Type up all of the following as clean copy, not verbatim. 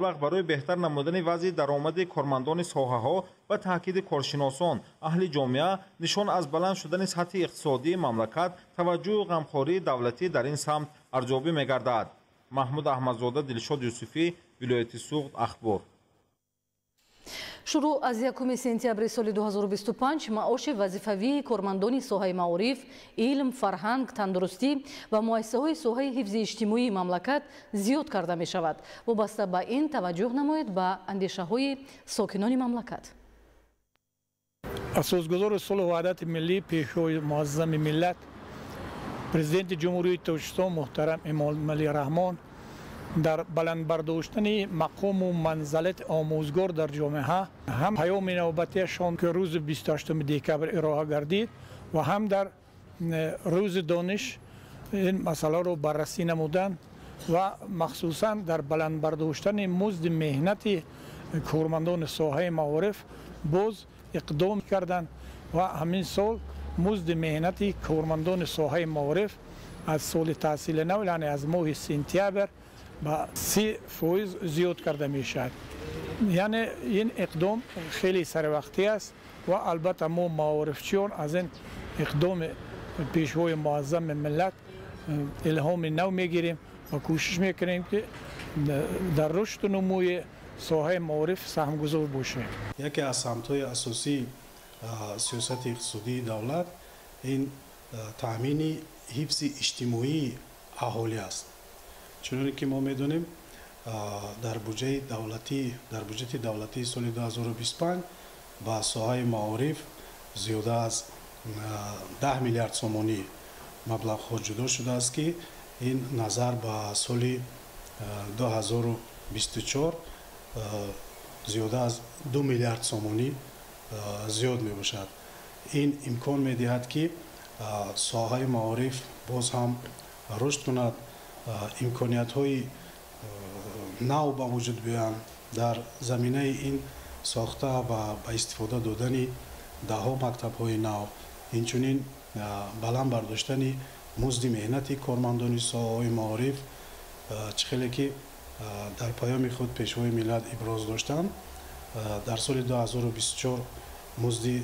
маблағ барои беҳтар намудани вазъи даромади кормандони соҳаҳо ва таъкиди коршиносон аҳли ҷомеа нишон аз баланд шудани сатҳи иқтисодии мамлакат таваҷҷӯҳу ғамхории давлатӣ дар ин самт арзёбӣ мегардад. маҳмуд аҳмадзода, Дилшод Юсуфӣ, вилояти Суғд, Ахбор. шуруъ аз 1 сентябри соли 2025 маоши вазифавии кормандони соҳаи маориф, илм, фарҳанг, тандурустӣ ва муассисаҳои соҳаи ҳифзи иҷтимоии мамлакат зиёд карда мешавад. вобаста ба ин таваҷҷӯҳ намоед ба андешаҳои сокинони мамлакат. асосгузори сулҳу ваҳдати миллӣ, пешвои муаззами миллат, президенти ҷумҳурии Тоҷикистон муҳтарам Эмомалӣ Раҳмон дар баландбардоштани мақому манзалати омӯзгор дар ҷомеа ҳам паёми навбатиашон ки рӯзи 28 декабр ироа гардид ва ҳам дар рӯзи дониш ин масъаларо баррасӣ намуданд ва махсусан дар баландбардоштани музди меҳнати кормандони соҳаи маориф боз иқдом карданд ва ҳамин сол музди меҳнати кормандони соҳаи маориф аз соли таҳсили нав, яъне аз моҳи сентябр ба 30% зиёд карда мешавад. яъне ин иқдом хеле сарвақтӣ аст ва албатта мо маорифчиён аз ин иқдоми пешвои муаззами миллат илҳоми нав мегирем ва кӯшиш мекунем ки дар рушду нумӯи соҳаи маориф саҳмгузор бошем. яке аз самтҳои асосии сиёсати иқтисодии давлат ин таъмини ҳифзи иҷтимоии аҳолӣ аст. чуноне ки мо медонем дар буҷети давлатии соли 2025 ба соҳаи маориф зиёда аз 10 миллиард сомонӣ маблағҳо ҷудо шудааст ки ин назар ба соли 2024 зиёда аз 2 миллиард сомонӣ зиёд мебошад. ин имкон медиҳад ки соҳаи маориф боз ҳам рушд кунад, имкониятҳои нав ба вуҷуд биёянд дар заминаи ин сохта ва ба истифода додани даҳҳо мактабҳои нав, инчунин баланд бардоштани музди меҳнати кормандони соҳаҳои маориф, чӣ хеле ки дар паёми худ пешвои миллат иброз доштанд. дар соли 2024 музди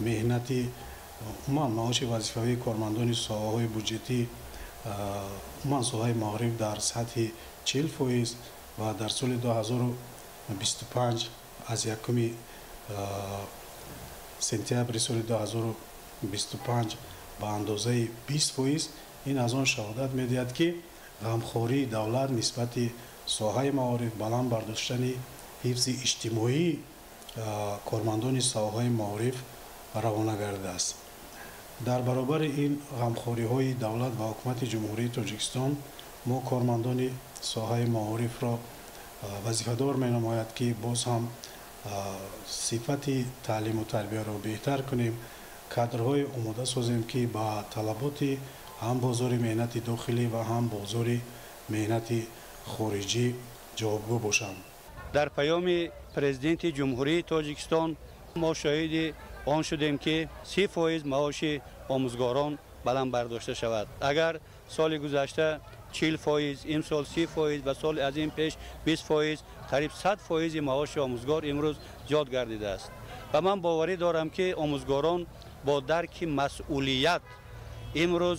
меҳнати умуман маоши вазифавии кормандони соҳаҳои буҷетӣ умуман соҳаи маориф дар сатҳи 40% ва дар соли 2025 аз 1 сентябри соли 2025 ба андозаи 20%. ин аз он шаҳодат медиҳад ки ғамхории давлат нисбати соҳаи маориф, баланд бардоштани ҳифзи иҷтимоии кормандони соҳаи маориф равона гардидааст. дар баробари ин ғамхориҳои давлат ва ҳукумати ҷумҳурии Тоҷикистон мо кормандони соҳаи маорифро вазифадор менамояд ки боз ҳам сифати таълиму тарбияро беҳтар кунем, кадрҳои омода созем ки ба талаботи ҳам бозори меҳнати дохилӣ ва ҳам бозори меҳнати хориҷӣ ҷавобгӯ бошанд. дар паёми президенти ҷумҳурии Тоҷикистон мо шоҳиди он шудем ки 30% маоши омӯзгорон баланд бардошта шавад. агар соли гузашта 40%, имсол 30% ва соли аз ин пеш 20%, қариб 100% маоши омӯзгор имрӯз зиёд гардидааст. ва ман боварӣ дорам ки омӯзгорон бо дарки масъулият имрӯз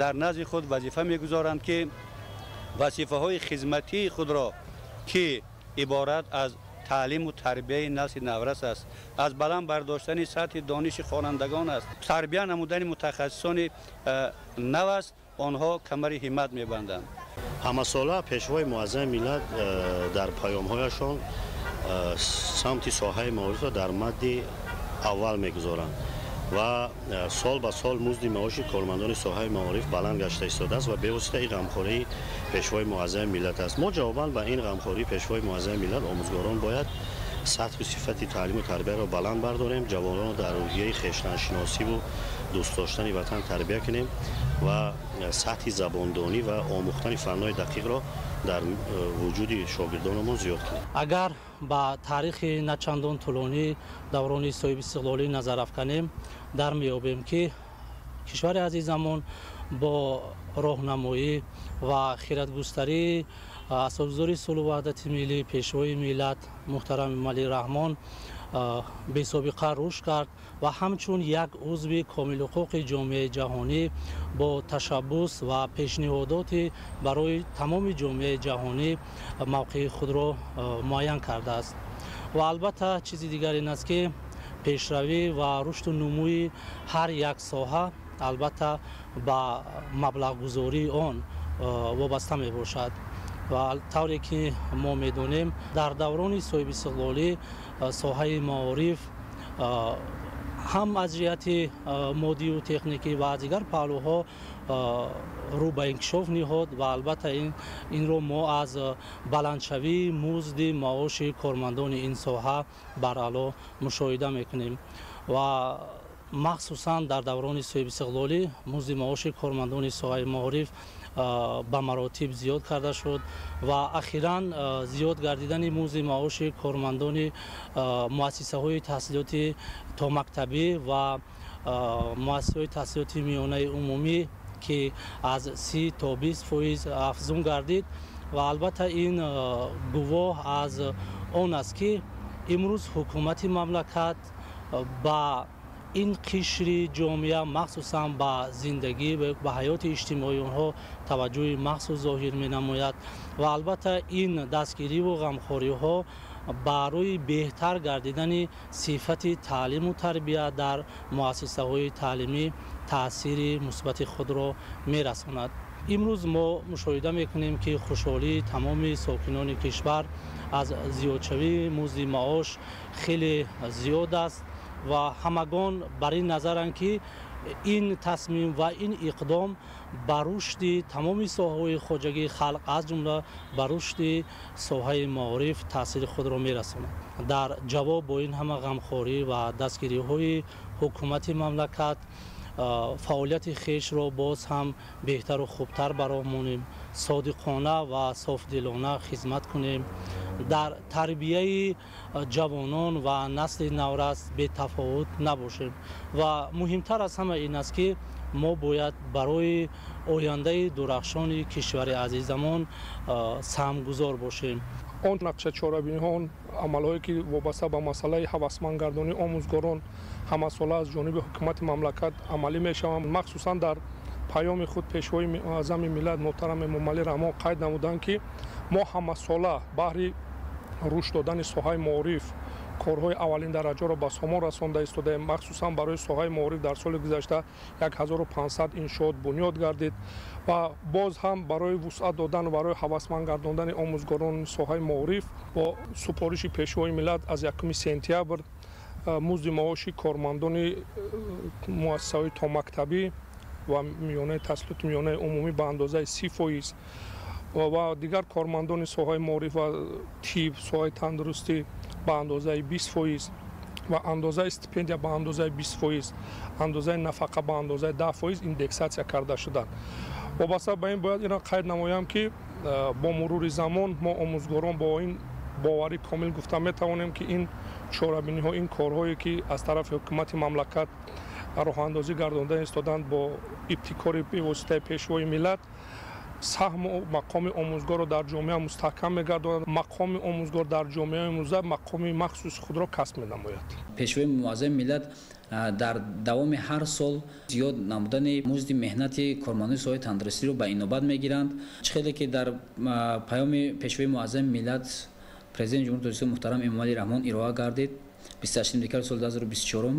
дар назди худ вазифа мегузоранд ки вазифаҳои хизматии худро ки иборат аз таълиму тарбияи насли наврас аст, аз баланд бардоштани сатҳи дониши хонандагон аст, тарбия намудани мутахассисони нав аст, онҳо камари ҳиммат мебанданд. ҳамасола пешвои муаззами миллат дар паёмҳояшон самти соҳаи маорифро дар мадди аввал мегузоранд ва сол ба сол музди маоши кормандони соҳаи маориф баланд гашта истодааст ва бевосита ин ғамхории пешвои муаззами миллат аст. мо ҷавобан ба ин ғамхории пешвои муаззами миллат омӯзгорон бояд сатҳу сифати таълиму тарбияро баланд бардорем, ҷавононро дар рӯҳияи хештаншиносиву дӯстдоштани ватан тарбия кунем ва сатҳи забондонӣ ва омӯхтани фаннои дақиқро дар вуҷуди шогирдонамон зиёд кунем. агар ба таърихи начандон тӯлонӣ даврони соҳиби истиқлолӣ назар афканем, дар меёбем ки кишвари азизамон бо роҳнамоӣ ва хиратгустарии اساسگزاری صلح و وحدت ملی پیشوای ملت محترم امامعلی رحمان به سابقه رشد کرد و همچون یک عضو کامل حقوق جامعه جهانی با تشبث و پیشنهادات برای تمام جامعه جهانی موقع خود را معین کرده است. و البته چیز دیگر این است که پیشروی و رشد و نموی هر یک ساحه البته با مبلغ گذاری آن وابسته می باشد و طوری که ما میدونیم در دوران صاحب استقلالی ساحه معارف هم از جهت مادی و تکنیکی و از دیگر پهلوها رو به انکشاف نهاد و البته این رو ما از بلندشوی مزد معاش کارمندان این ساحه بر اعلی مشاهده میکنیم و مخصوصا در دوران صاحب استقلالی مزد معاش کارمندان ساحه معارف به مراتب زیاد کرده شد و اخیراً زیاد گردیدن مزد معاش کارمندان مؤسسه های تحصیلاتی تا مکتبی و مؤسسه های تحصیلاتی میانه عمومی که از 30 تا 20% افزون گردید و البته این گواه از آن است که امروز حکومت مملکت با این قشر جامعه مخصوصا با زندگی و حیات اجتماعی آنها توجه مخصوص ظاهر می نماید و البته این دستگیری و غمخواری ها برای بهتر گردیدن صفت تعلیم و تربیت در مؤسسه های تعلیمی تأثیر مثبت خود را می رساند. امروز ما مشاهده میکنیم که خوشحالی تمام ساکنان کشور از زیادشوی مزد معاش خیلی زیاد است و همگان بر این نظرند که این تصمیم و این اقدام بر رشد تمام ساحه‌های خواجگی خلق از جمله بر رشد ساحه معارف تاثیر خود را می‌رساند. در جواب با این همه غمخواری و دستگیری‌های حکومت مملکت فعالیت خیش را باز هم بهتر و خوبتر برآوریم، صادقانه و صافدلانه خدمت کنیم، در تربیه جوانان و نسل نورس به تفاوت نباشیم و مهمتر از همه این است که ما باید برای آینده درخشان کشور عزیزمان سهمگذار باشیم. آن نقشه چاره‌بینی ها، آن عملهایی که وابسته به مسئله هوسمندگردانی آموزگاران همساله از جانب حکومت مملکت عملی می شوند. مخصوصا در پیام خود پیشوای اعظم ملت محترم امامعلی رحمان قید نمودند که ما همساله بهر رشد دادن ساحه معارف کارهای اولین درجه را به ثمر رسانده ایستاده. مخصوصا برای ساحه معارف در سال گذشته 1500 انشاءات بنیاد گردید و باز هم برای وسعت دادن و برای هوسمند گرداندن آموزگاران ساحه معارف با سپارش پیشوای ملت از 1 سپتامبر مزد معاش کارمندان مؤسسه‌های تا مکتبی و میانه تحصیلات میانه عمومی به اندازه 30% و دیگر کارمندان ساحه معارف و طب، ساحه تندرستی به اندازه 20% و اندازه استیپندیا به اندازه 20%، اندازه نفقه به اندازه 10% ایندکساسیا کرده شدند. وابسته به این باید اینا قید نمایم که با مرور زمان ما آموزگاران با این باوری کامل گفته می توانیم که این چاره‌بینی ها، این کارهایی که از طرف حکومت مملکت راه اندازی گردانده ایستادند با ابتکار به واسطه پیشوای ملت سهم و مقام آموزگار را در جامعه مستحکم می‌گرداند. مقام آموزگار در جامعه امروزه مقام مخصوص خود را کسب می‌نماید. پیشوای معظم ملت در دوام هر سال زیاد نمودن مزد مهنت کارمندان ساحه تندرستی را به اینابت می‌گیرند. چه که در پیام پیشوای معظم ملت پرزیدنت جمهوری اسلامی محترم امامعلی رحمان ارائه گردید 28 دکمبر سال 2024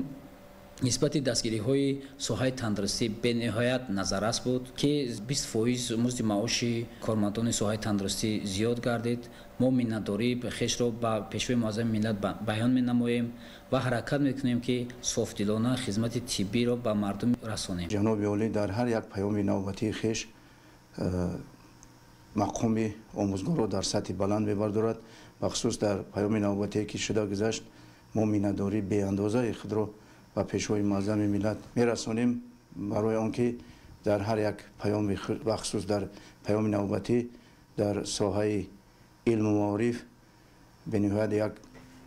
نسبت دستگیری‌های ساحه تندرستی به نهایت نظررس بود که 20% مزد معاش کارمندان ساحه تندرستی زیاد گردید. ما منتداری خویش را به پیشوای معظم ملت بیان می‌نماییم و حرکت می‌کنیم که صافدلانه خدمت طبی را به مردم رسانیم. جناب عالی در هر یک پیام نوبتی خویش مقام آموزگار را در سطح بلند می‌بردارد. بخصوص در پیام نوبتی که شده گذشت ما منتداری به اندازه خود را و پیشوای معظم ملت میرسانیم برای آنکه در هر یک پیام بخصوص در پیام نوبتی در ساحه علم و معارف به نهایت یک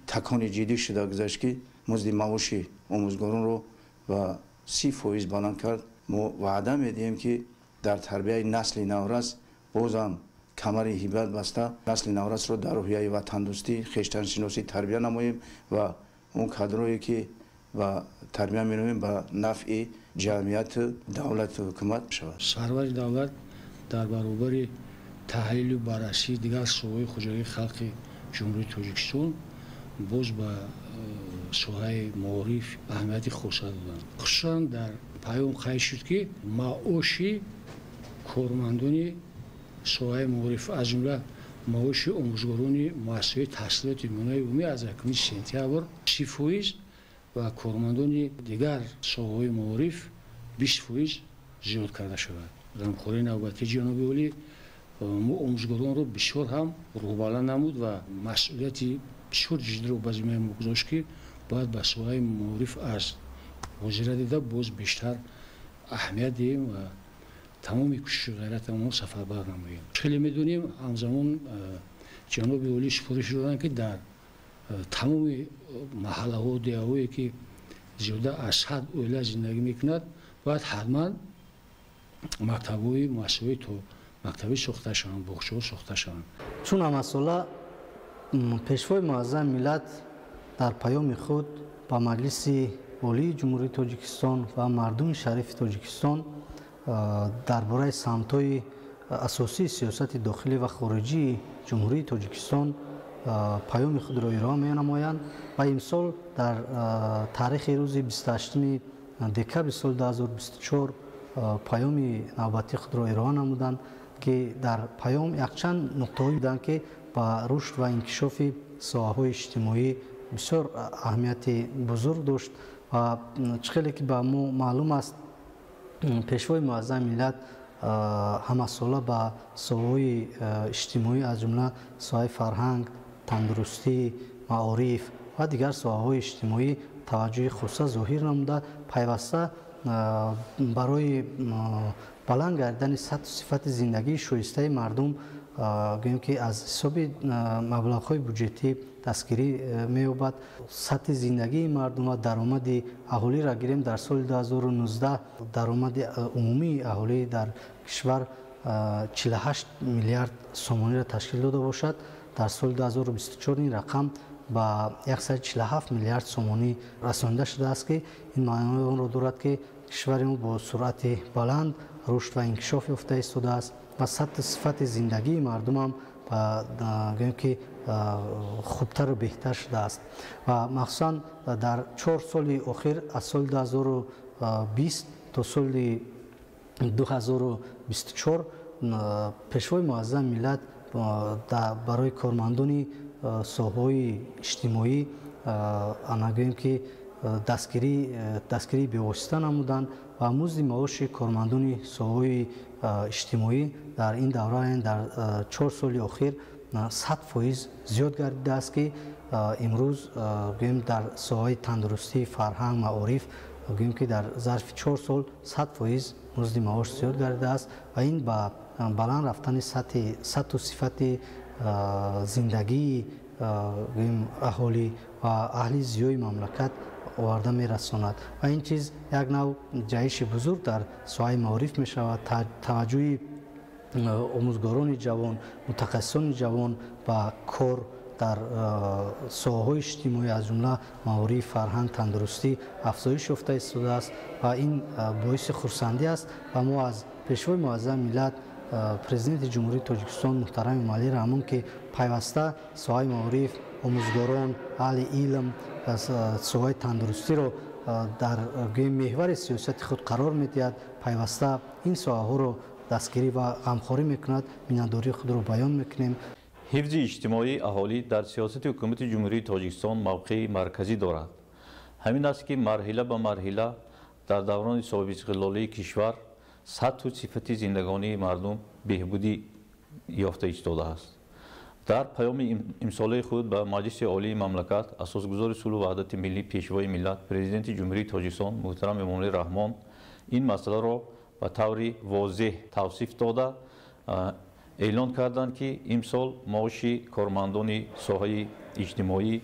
تکان جدی شده گذشت که مزد معاش آموزگاران رو و 30% بلند کرد. ما وعده میدیم که در تربیت نسل نورس بازم камари ҳибат баста насли наврасро дар роҳияи ва тандурустӣ хештаншиносӣ тарбия намоем ва он кадрое ки ва тарбия менамоем ба нафъи ҷамъияту давлату ҳукумат шавад. сарвари давлат дар баробари таҳлилу баррасии дигар соҳаҳои хоҷагии халқи ҷумҳурии тоҷикистон боз ба соҳаи маориф аҳамияти хоса доданд. хусусан дар паём қайд шуд ки маоши кормандони соҳаи маориф аз ҷумла маоши омӯзгорони муассисаҳои таҳсилоти миёнаи умумӣ аз 1 сентябр 30% ва кормандони дигар соҳаҳои маориф 20% зиёд карда шавад. ғамхории навбатии ҷаноби олӣ мо омӯзгоронро бисёр ҳам рӯҳбаланд намуд ва масъулияти бисёр ҷиддиро ба зиммаи мо гузошт ки бояд ба соҳаи маориф аз ҳозира дида боз бештар аҳамият диҳем ва тамоми кӯшиши ғайратамонро сафарбар намоем. хеле медонем ҳамзамон ҷаноби олӣ супориш доданд ки дар тамоми маҳаллаҳо деҳаҳое ки зиёда аз ҳад оила зиндагӣ мекунад бояд ҳатман мактабҳои муассисаҳои то мактаби сохта шаванд, боғчаҳо сохта шаванд. чун ҳамасола пешвои муаззами миллат дар паёми худ ба маҷлиси олии ҷумҳурии тоҷикистон ва мардуми шарифи тоҷикистон дар бораи самтҳои асосии сиёсати дохилӣ ва хориҷии ҷумҳурии тоҷикистон паёми худро ироа менамоянд ва имсол дар таърихи рӯзи 28 декабри соли 2024 паёми навбатии худро ироа намуданд ки дар паём якчанд нуқтаҳое буданд ки ба рушд ва инкишофи соҳаҳои иҷтимоӣ бисёр аҳамияти бузург дошт ва чӣ хеле ки ба мо маълум аст пешвои муаззами миллат ҳамасола ба соҳаҳои иҷтимоӣ аз ҷумла соҳаи фарҳанг, тандурустӣ, маориф ва дигар соҳаҳои иҷтимоӣ таваҷҷӯҳи хоса зоҳир намуда пайваста барои баланд гардидани сатҳу сифати зиндагии шоистаи мардум гӯем ки аз ҳисоби маблағҳои бюҷетӣ дастгирӣ меёбад. сатҳи зиндагии мардум ва даромади аҳолиро гирем дар соли 2019 даромади умумии аҳолӣ дар кишвар 48 миллиард сомониро ташкил дода бошад. дар соли 2024 ин рақам ба 147 миллиард сомонӣ расонида шудааст ки ин маънои онро дорад ки кишвари мо бо суръати баланд рушд ва инкишоф ёфта истодааст ва сатҳу сифати зиндагии мардумам гӯем ки хубтару беҳтар шудааст ва махсусан дар 4 соли охир аз соли 2020 то соли 2024 пешвои муаззами миллат барои кормандони соҳаҳои иҷтимоӣ анагӯем ки дастгирии бевосита намуданд ва музди маоши кормандони соҳаҳои иҷтимоӣ дар ин давра дар 4 соли охир 100% зиёд гардидааст ки имрӯз гӯем дар соҳаи тандурустӣ, фарҳанг, маориф гӯем ки дар зарфи 4 сол 100% музди маош зиёд гардидааст ва ин ба баланд рафтани сатҳу сифати зиндагии аҳолӣ ва аҳли зиёи мамлакат оварда мерасонад ва ин чиз як нав ҷаҳиши бузург дар соҳаи маориф мешавад. таваҷҷӯҳи омӯзгорони ҷавон, мутахассисони ҷавон ба кор дар соҳаҳои иҷтимоӣ аз ҷумла маориф, фарҳанг, тандурустӣ афзоиш ёфта истодааст ва ин боиси хурсандӣ аст ва мо аз пешвои муаззами миллат президенти ҷумҳурии тоҷикистон муҳтарами эмомалӣ раҳмон ки пайваста соҳаи маориф, омӯзгорон, аҳли илм, соҳаи тандурустиро дар меҳвари сиёсати худ қарор медиҳад, пайваста ин соҳаҳоро дастгирӣ ва ғамхорӣ мекунад, миннатдории худро баён мекунем. ҳифзи иҷтимоии аҳолӣ дар сиёсати ҳукумати ҷумҳурии тоҷикистон мавқеи марказӣ дорад. ҳамин аст ки марҳила ба марҳила дар даврони соҳибистиқлолии кишвар сатҳу сифати зиндагонии мардум беҳбудӣ ёфта истодааст. дар паёми имсолаи худ ба маҷлиси олии мамлакат асосгузори сулҳу ваҳдати миллӣ пешвои миллат президенти ҷумҳурии тоҷикистон муҳтарам эмомалӣ раҳмон ин масъаларо ба таври возеҳ тавсиф дода эълон карданд ки имсол маоши кормандони соҳаи иҷтимоӣ,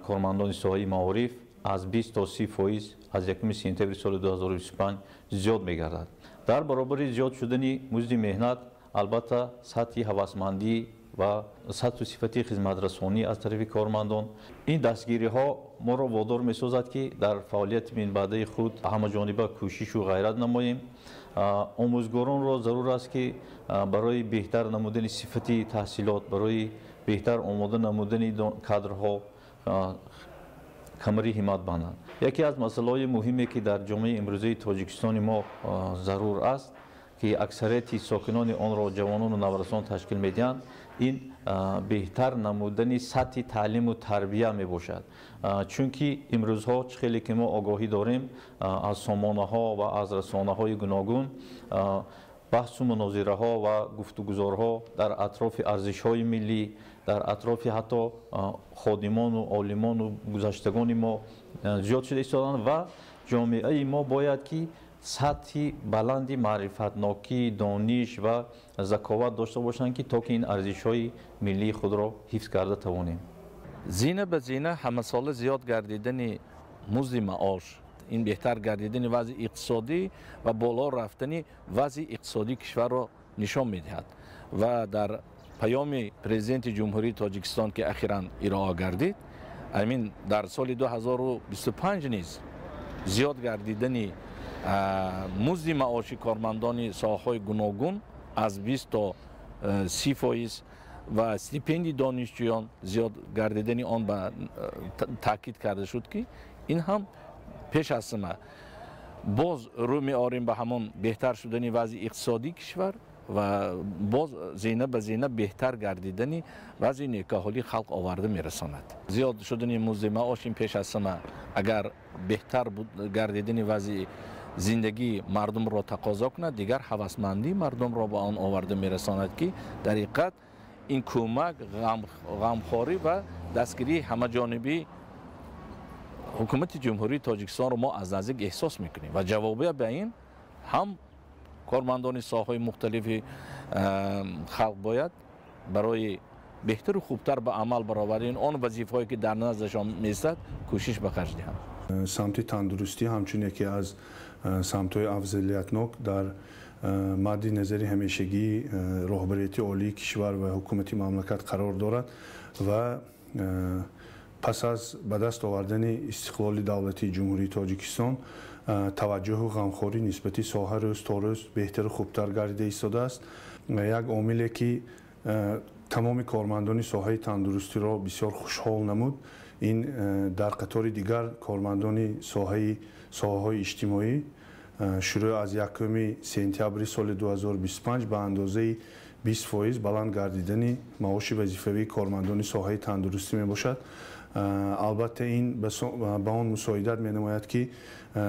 кормандони соҳаи маориф аз 20 то 30% аз 1 сентябри соли 2025 зиёд мегардад. дар баробари зиёд шудани музди меҳнат البته سطح هوسمندی و سطح صفتی خدمترسانی از طرف کارمندان این دستگیری ها ما را وادار می سازد که در فعالیت من بعده خود همه جانبه کوشش و غیرت نماییم. آموزگاران را ضرور است که برای بهتر نمودن صفتی تحصیلات، برای بهتر آماده نمودن کادرها کمری همت بانند. یکی از مسائل مهمی که در جامعه امروزی تاجیکستان ما ضرور است که اکثریت ساکنان آن را جوانان و نوجوانان تشکیل میدهند، این بهتر نمودن سطح تعلیم و تربیت می باشد. چون که امروزها خیلی که ما آگاهی داریم از سامانه ها و از رسانه های گوناگون بحث و مناظره ها و گفتگوزارها در اطراف ارزش های ملی، در اطراف حتی خادمان و عالمان و گذشتگان ما زیاد شده ایستادند و جامعه ما باید که سطح بلندی معرفتناکی، دانش و ذکاوت داشته باشند که تا که این ارزش های ملی خود را حفظ کرده توانیم. زینه به زینه همه سال زیاد گردیدن مزد معاش، این بهتر گردیدن وضع اقتصادی و بالا رفتن وضع اقتصادی کشور را نشان میدهد و در پیام پرزیدنت جمهوری تاجیکستان که اخیراً ارائه گردید، همین در سال 2025 نیز زیاد گردیدن مزد معاش کارمندان ساحه‌های گوناگون از 20 تا 30% و استیپندی دانشجویان زیاد گردیدن آن به تاکید کرده شد که این هم پیش از همه باز رو می‌آوریم به همان بهتر شدن وضع اقتصادی کشور و باز زینه به زینه بهتر گردیدن وضع نیکوحالی خلق آورده میرساند. زیاد شدن مزد معاش این پیش از همه اگر بهتر گردیدن وضع زندگی مردم را تقاضا کند، دیگر هوسمندی مردم را به آن آورده میرساند که در حقیقت این کمک، غمخواری و دستگیری همه جانبی حکومت جمهوری تاجیکستان را ما از نزدیک احساس میکنیم و جوابیه به این هم کارمندان ساحه‌های مختلف خلق باید برای بهتر و خوبتر به عمل برآورین آن وظیفه‌هایی که در نزدشان میستد کوشش به خرج دهند. سمت تندرستی همچون یکی از سمت‌های افضلیتناک در مد نظر همیشگی رهبریت عالی کشور و حکومت مملکت قرار دارد و پس از به دست آوردن استقلال دولتی جمهوری تاجیکستان توجه و غمخوری نسبت ساحه روز تا روز بهتر و خوبتر گردیده ایستاده است. یک عاملی که تمام کارمندان ساحه تندرستی را بسیار خوشحال نمود، این در قطار دیگر کارمندان ساحه‌های اجتماعی شروع از 1 سپتامبر سال 2025 به اندازه 20% بلند گردیدن معاش وظیفوی کارمندان ساحه تندرستی می باشد. البته این به آن مساعدت می نماید که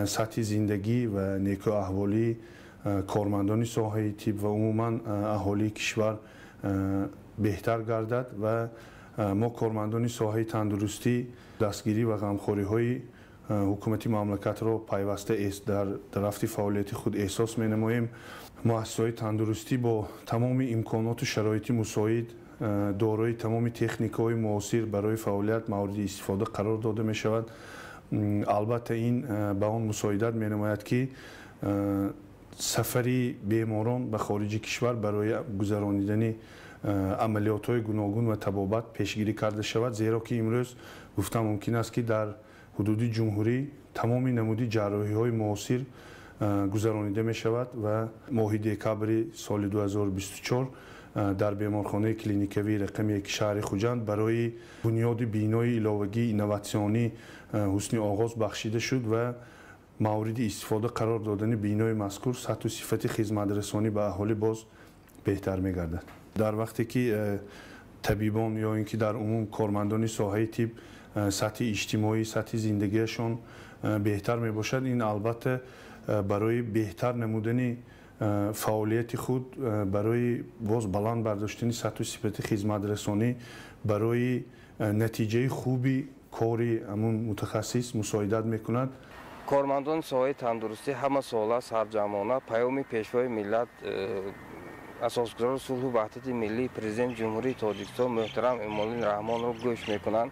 سطح زندگی و نیکو احوالی کارمندان ساحه طب و عموما اهالی کشور بهتر گردد و ما کارمندان ساحه تندرستی دستگیری و غمخوری های حکومت مملکت را پیوسته در رفت فعالیت خود احساس می نماییم. مؤسسه‌های تندرستی با تمام امکانات و شرایط مساعد دارای تمام تکنیک‌های معاصر برای فعالیت مورد استفاده قرار داده می شود. البته این به آن مساعدت می نماید که سفری بیماران به خارج کشور برای گذراندن عملیات‌های گوناگون و طبابت پیشگیری کرده شود، زیرا که امروز گفتم ممکن است که در حدود جمهوری تمام نمودی جراحی‌های معاصر گذرانیده می شود و ماه دکامبر سال 2024 در بیمارخانه کلینیکوی رقم 1 شهر خوجند برای بنیاد بینای علاوگی اینوواسیونی حسن آغاز بخشیده شد و مورد استفاده قرار دادن بینای مذکور سطح و صفت خدمت رسانی به اهالی باز بهتر می گردد. در وقتی که طبیبان یا اینکه در عموم کارمندان ساحه طب سطح اجتماعی، سطح زندگیشان بهتر می باشد، این البته برای بهتر نمودن فعالیت خود، برای باز بلند برداشتن سطح و صفت خدمت رسانی، برای نتیجه خوبی کاری همون متخصص مساعدت میکند. کارمندان ساحه تندرستی همه ساله سرجمانه پیام پیشوای ملت اساسگزار صلح و وحدت ملی پرزیدنت جمهوری تاجیکستان محترم امالی رحمان را گوش میکنند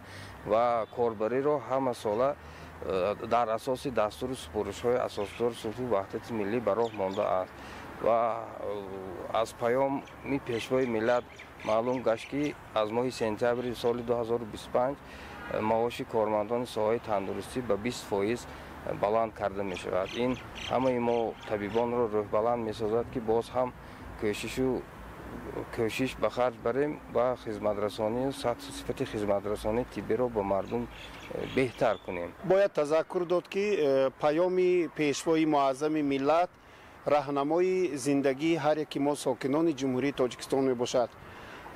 و کاربری را همه ساله در اساس دستور سپارش های اساسگزار صلح و وحدت ملی به راه مانده است و از پیام می پیشوای ملت معلوم گشت که از ماه سپتامبر سال 2025 معاش کارمندان ساحه تندرستی به 20% بلند کرده می شود. این همه ما طبیبان را روح بلند می سازد که باز هم کوشش به خرج بریم و خدمت رسانی صفت خدمت رسانی طبی را به مردم بهتر کنیم. باید تذکر داد که پیام پیشوای معظم ملت راهنمای زندگی هر یکی ما ساکنان جمهوری تاجیکستان می باشد.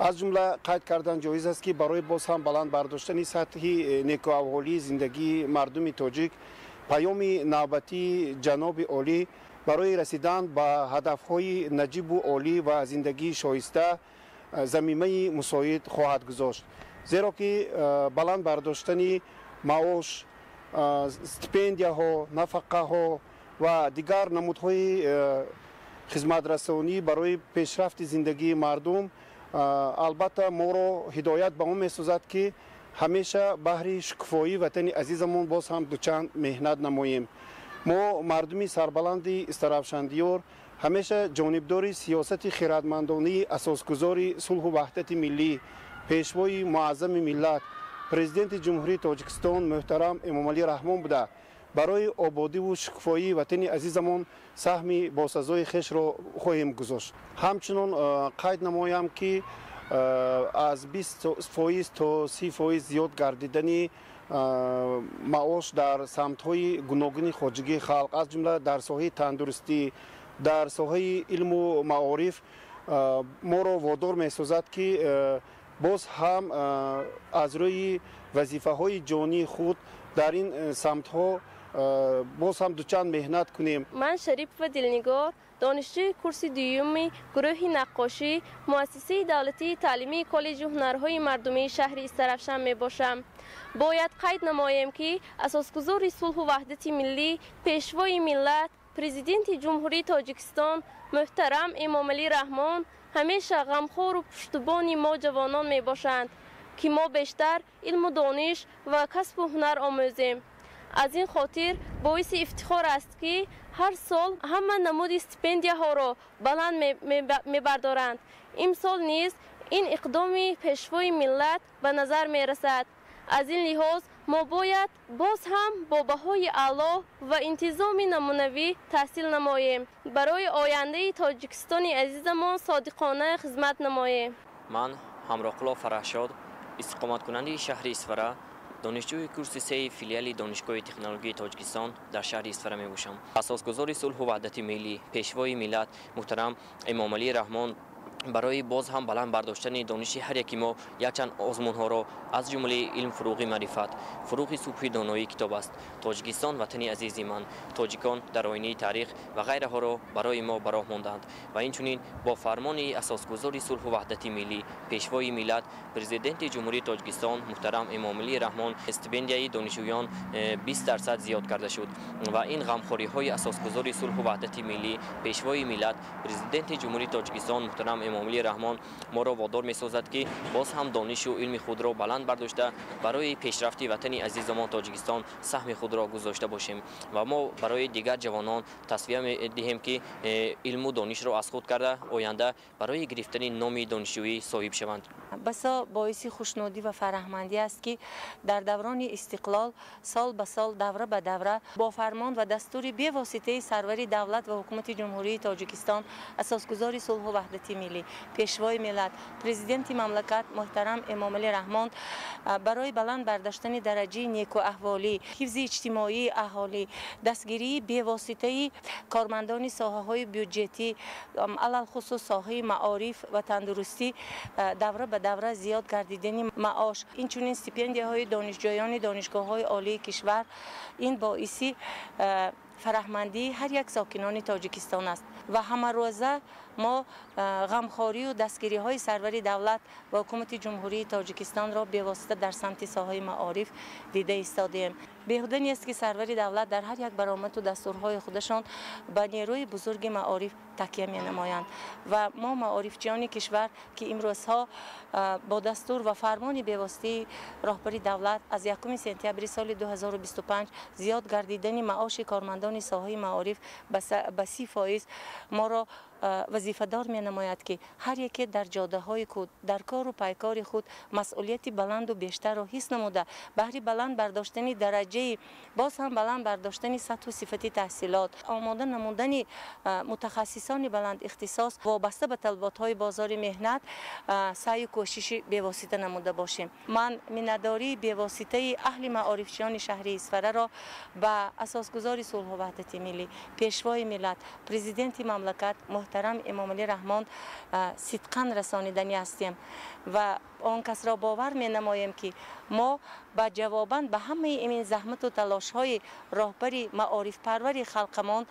از جمله قید کردن جایز است که برای باز هم بلند برداشتن سطح نیکوحوالی زندگی مردم تاجیک پیام نوبتی جناب عالی برای رسیدن به هدفهای نجیب و عالی و زندگی شایسته زمینه مساعد خواهد گذاشت، زیرا که بلند برداشتن معاش، استیپندیا ها، نفقه ها و دیگر نمودهای خدمت رسانی برای پیشرفت زندگی مردم البته ما را هدایت به اون می‌سازد که همیشه بهر شکوفایی وطن عزیزمون باز هم دوچند مهنت نماییم. ما مردمی سربلند استرافشندیار همیشه جانبدار سیاست خیراتمندانه اساسگذار صلح و وحدت ملی پیشوای معظم ملت پرزیدنت جمهوری تاجیکستان محترم امامعلی رحمان بوده برای آبادی و شکوفایی وطن عزیزمون سهم باسزای خویش را خواهیم گذاشت. همچنین قید نمایم که از 20% تا 30% زیاد گردیدن معاش در سمت‌های گوناگون خواجگی خلق از جمله در ساحه تندرستی، در ساحه علم و معارف ما را وادار می‌سازد که باز هم از روی وظیفه‌های جانی خود در این سمت‌ها باز هم دوچند مهنت کنیم. من شریف و دلنگار دانشجوی کورس دوم گروه نقاشی مؤسسه دولتی تعلیمی کالج هنرهای مردمی شهر استرافشان می باشم. باید قید نمایم که اساسگذار صلح و وحدت ملی پیشوای ملت پرزیدنت جمهوری تاجیکستان محترم امامعلی رحمان همیشه غمخوار و پشتیبان ما جوانان می باشند که ما بیشتر علم و دانش و کسب و هنر آموزیم. از این خاطر باعث افتخار است که هر سال همه نمود استیپندیا ها را بلند می‌بردارند. امسال نیز این اقدام پیشوای ملت به نظر می رسد. از این لحاظ ما باید باز هم با بهای اعلی و انتظام نمونوی تحصیل نماییم. برای آینده تاجیکستان عزیزمان صادقانه خدمت نماییم. من همراقلا فرحشاد استقامت کننده شهر اسفره دانشجوی کورس 3 فیلیال دانشگاه تکنولوژی تاجیکستان در شهر اسفره می باشم. اساسگذار صلح و وحدت ملی پیشوای ملت محترم امامعلی رحمان برای باز هم بلند برداشتن دانش هر یکی ما یک چند آزمون ها را از جمله علم فروغ معرفت، فروغ صبح دانایی کتاب است. تاجیکستان وطن عزیزی من، تاجیکان در آینه تاریخ و غیره ها را برای ما براه ماندند و اینچنین با فرمان اساسگذار صلح و وحدت ملی پیشوای ملت پرزیدنت جمهوری تاجیکستان محترم امامعلی رحمان استیپندیای دانشجویان 20% زیاد کرده شد و این غمخواری های اساسگذار صلح و وحدت ملی پیشوای ملت پرزیدنت جمهوری تاجیکستان محترم امامعلی رحمان ما را وادار می‌سازد که باز هم دانش و علم خود را بلند برداشته برای پیشرفت وطن عزیزمان تاجیکستان سهم خود را گذاشته باشیم و ما برای دیگر جوانان توصیه می‌دهیم که علم و دانش را از خود کرده آینده برای گرفتن نام دانشجویی صاحب شوند. بسا باعث خوشنودی و فرحمندی است که در دوران استقلال سال به سال دوره به دوره با فرمان و دستور بی‌واسطه سرور دولت و حکومت جمهوری تاجیکستان اساسگذار صلح و وحدت ملی پیشوای ملت پرزیدنت مملکت محترم امامعلی رحمان برای بلند برداشتن درجه نیکوحوالی، حفظ اجتماعی اهالی، دستگیری بی‌واسطه کارمندان ساحه‌های بودجتی علل خصوص ساحه معارف و تندرستی دوره به دوره زیاد گردیدن معاش، اینچنین استیپندیاهای دانشجویان دانشگاه‌های عالی کشور این باعث فرحمندی هر یک ساکنان تاجیکستان است و همه روزه ما غمخواری و دستگیری های سرور دولت و حکومت جمهوری تاجیکستان را بی‌واسطه در سمت ساحه معارف دیده ایستادیم. بیهوده نیست که سرور دولت در هر یک برآمد و دستورهای خودشان به نیروی بزرگ معارف تکیه می نمایند و ما معارفچیان کشور که امروزها با دستور و فرمان بی‌واسطه راهبری دولت از 1 سپتامبر سال 2025 زیاد گردیدن معاش کارمندان ساحه معارف به 30% ما را وظیفه‌دار می‌نماید که هر یک در جاده‌های خود در کار و پیکار خود مسئولیت بلند و بیشتر را حس نموده بهر بلند برداشتن درجه باز هم بلند برداشتن سطح و صفت تحصیلات آماده نمودن متخصصان بلند اختصاص وابسته به طلبات‌های بازار مهنت سعی و کوشش بی‌واسطه نموده باشیم. من مینداری بی‌واسطه اهل معارفچیان شهر اسفره را به اساسگزار صلح و وحدت ملی پیشوای ملت پرزیدنت مملکت محترم امام علی رحمان صدقاً رسانیدنی هستیم و آن کس را باور می نماییم که ما با جواباً به همه این زحمت و تلاش های راهبری معارف پرور خلقمان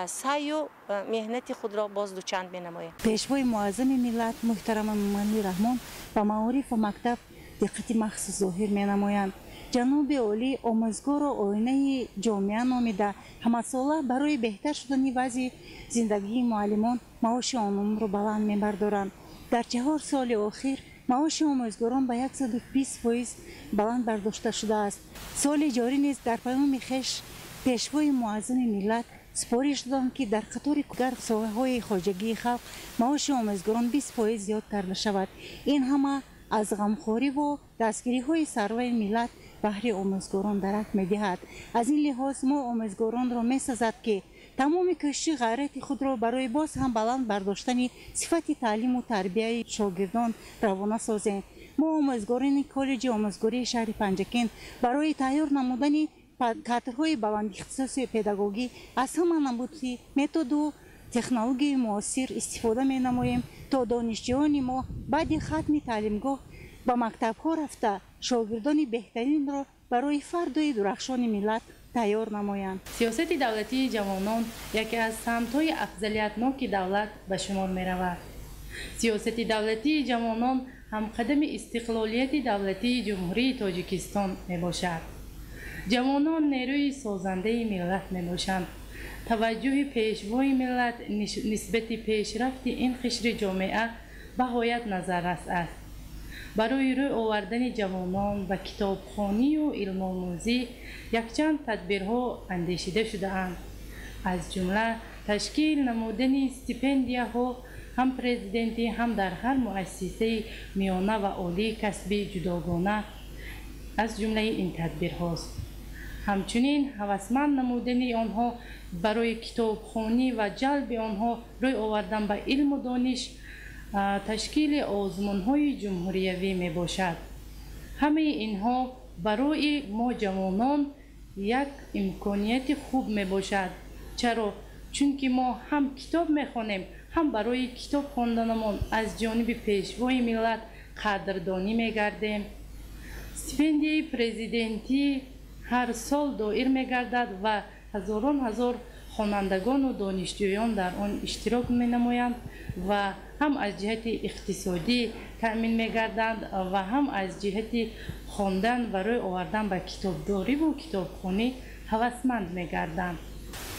سعی و مهنت خود را باز دوچند می نماییم. پیشوای معظم ملت محترم امام علی رحمان و معارف و مکتب دقت مخصوص ظاهر می نمایند. جناب عالی آموزگار و آینه جامعه نامیده همه ساله برای بهتر شدن وضع زندگی معلمان معاش آنان را بلند می‌بردارند. در 4 سال اخیر معاش آموزگاران به 120% بلند برداشته شده است. سال جاری نیز در پیام خویش پیشوای معظم ملت سپارش دادند که در قطار دیگر ساحه‌های خواجگی خلق معاش آموزگاران 20% زیاد کرده شود. این همه از غمخواری و دستگیری‌های سروای ملت بهر آموزگاران درک می‌دهد. از این لحاظ ما آموزگاران را می‌سزد که تمام کوشش غیرت خود را برای باز هم بلند برداشتن صفت تعلیم و تربیت شاگردان روانه سازیم. ما آموزگاران کالج آموزگاری شهر پنجکین برای تیار نمودن کادرهای بلند اختصاصی پداگوژی از همه نمودی متد و تکنولوژی معاصر استفاده می‌نماییم تا دانشجویان ما بعد ختم تعلیمگاه به مکتب‌ها رفته شاگردان بهترین را برای فرد درخشان ملت تیار نمایند. سیاست دولتی جوانان یکی از سمت‌های افضلیت‌ناک دولت به شمار می‌رود. سیاست دولتی جوانان هم قدم استقلالیت دولتی جمهوری تاجیکستان میباشد. جوانان نیروی سازنده ملت میباشند. توجه پیشوای ملت نسبت پیشرفت این قشر جامعه به غایت نظررس است. برای روی آوردن جوانان و کتابخوانی و علم آموزی یکچند تدبیرها اندیشیده شده اند. از جمله تشکیل نمودن استیپندیاها هم پرزیدنتی هم در هر مؤسسه میانه و عالی کسبی جداگانه از جمله این تدبیر هاست. همچنین هوسمند نمودن آنها برای کتابخوانی و جلب آنها روی آوردن به علم و دانش تشکیل آزمون‌های جمهوریوی می باشد. همه اینها برای ما جوانان یک امکانیت خوب می باشد. چرا؟ چون که ما هم کتاب می خوانیم هم برای کتاب خواندنمان از جانب پیشوای ملت قدردانی می گردیم. استیپندیای پرزیدنتی هر سال دایر می گردد و هزاران هزار خوانندگان و دانشجویان در آن اشتراک می نمایند و هم از جهت اقتصادی تأمین می گردند و هم از جهت خواندن و روی آوردن به کتابداری و کتابخوانی هوسمند می گردند.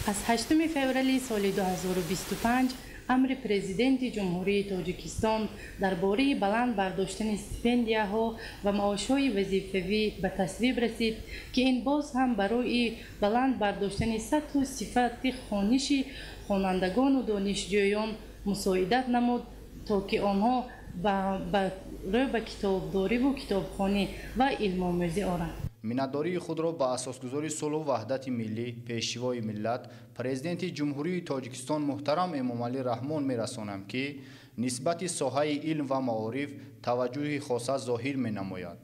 از 8 فوریه سال 2025 امر پرزیدنت جمهوری تاجیکستان درباره بلند برداشتن استیپندیاها و معاشهای وظیفوی به تصویب رسید که این باز هم برای بلند برداشتن سطح و صفت خوانش خوانندگان و دانشجویان مساعدت نمود تا که آنها به کتابداری و کتابخوانی و علم آموزی آرند. миннатдории худро ба асосгузори сулҳу ваҳдати миллӣ пешивои миллат президенти ҷумҳурии тоҷикистон муҳтарам эмомалӣ раҳмон мерасонам ки нисбати соҳаи илм ва маориф таваҷҷӯҳи хоса зоҳир менамояд.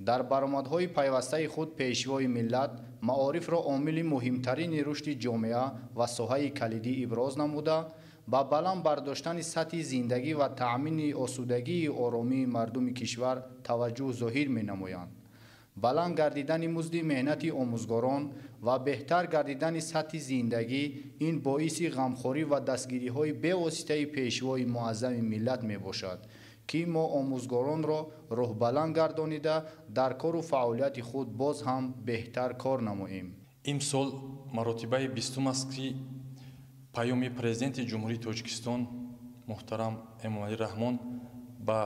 дар баромадҳои пайвастаи худ пешивои миллат маорифро омили муҳимтарини рушди ҷомеа ва соҳаи калидӣ иброз намуда ба баланд бардоштани сатҳи зиндагӣ ва таъмини осудагии оромии мардуми кишвар таваҷҷӯҳ зоҳир менамоянд. баланд гардидани музди меҳнати омӯзгорон ва беҳтар гардидани сатҳи зиндагӣ ин боиси ғамхорӣ ва дастгириҳои бевоситаи пешвои муаззами миллат мебошад ки мо омӯзгоронро рӯҳбаланд гардонида дар кору фаъолияти худ боз ҳам беҳтар кор намоем. имсол маротибаи 20 аст ки паёми президенти ҷумҳурии тоҷикистон муҳтарам эмомалӣ раҳмон ба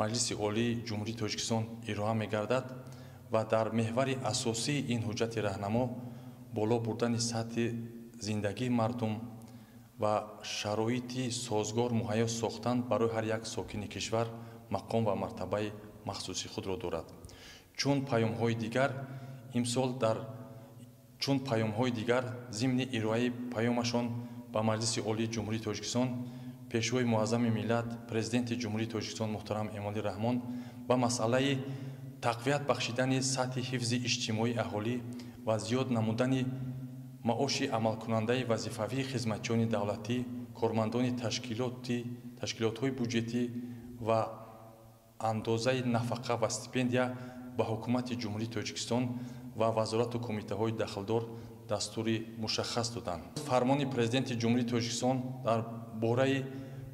маҷлиси олии ҷумҳурии тоҷикистон ироа мегардад ва дар меҳвари асосии ин ҳуҷҷати раҳнамо боло бурдани сатҳи зиндагии мардум ва шароити созгор муҳайё сохтан барои ҳар як сокини кишвар мақом ва мартабаи махсуси худро дорад. Чун паёмҳои дигар зимни ироаи паёмашон ба Маҷлиси Олии Ҷумҳурии Тоҷикистон пешвои муаззами миллат президенти Ҷумҳурии Тоҷикистон муҳтарам Эмомалӣ Раҳмон ба масъалаи тақвият бахшидани сатҳи ҳифзи иҷтимоии аҳолӣ ва зиёд намудани маоши амалкунандаи вазифавии хизматчиёни давлатӣ, кормандони ташкилотҳои бюҷетӣ ва андозаи нафақа ва стипендия ба ҳукумати Ҷумҳурии Тоҷикистон ва вазорату кумитаҳои дахлдор дастури мушаххас доданд. Фармони президенти Ҷумҳурии Тоҷикистон дар бораи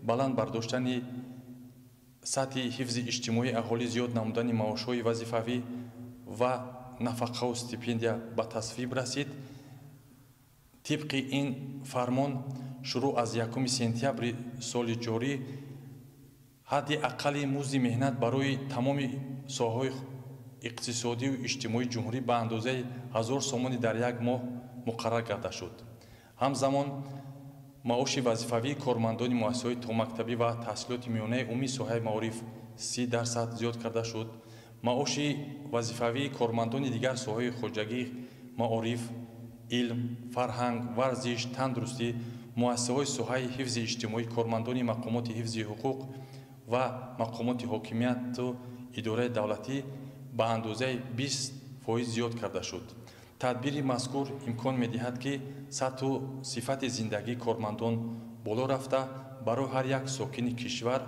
баланд бардоштани сатҳи ҳифзи иҷтимоии аҳолӣ зиёд намудани маошҳои вазифавӣ ва нафақаву стипендия ба тасвиб расид. Тибқи ин фармон шурӯъ аз 1 сентябри соли ҷорӣ ҳадди аққали музди меҳнат барои тамоми соҳаҳои иқтисодию иҷтимоии ҷумҳурӣ ба андозаи 1000 сомонӣ дар як моҳ муқаррар карда шуд. Ҳамзамон маоши вазифавии кормандони муассисаҳои томактабӣ ва таҳсилоти миёнаи умумии соҳаи маориф 30% зиёд карда шуд. Маоши вазифавии кормандони дигар соҳаи хоҷагӣ, маориф, илм, фарҳанг, варзиш, тандурустӣ, муассисаҳои соҳаи ҳифзи иҷтимоӣ, кормандони мақомоти ҳифзи ҳуқуқ ва мақомоти ҳокимияту идораи давлатӣ ба андозаи 20% зиёд карда шуд. Тадбири мазкур имкон медиҳад ки сатҳу сифати зиндагии кормандон боло рафта барои ҳар як сокини кишвар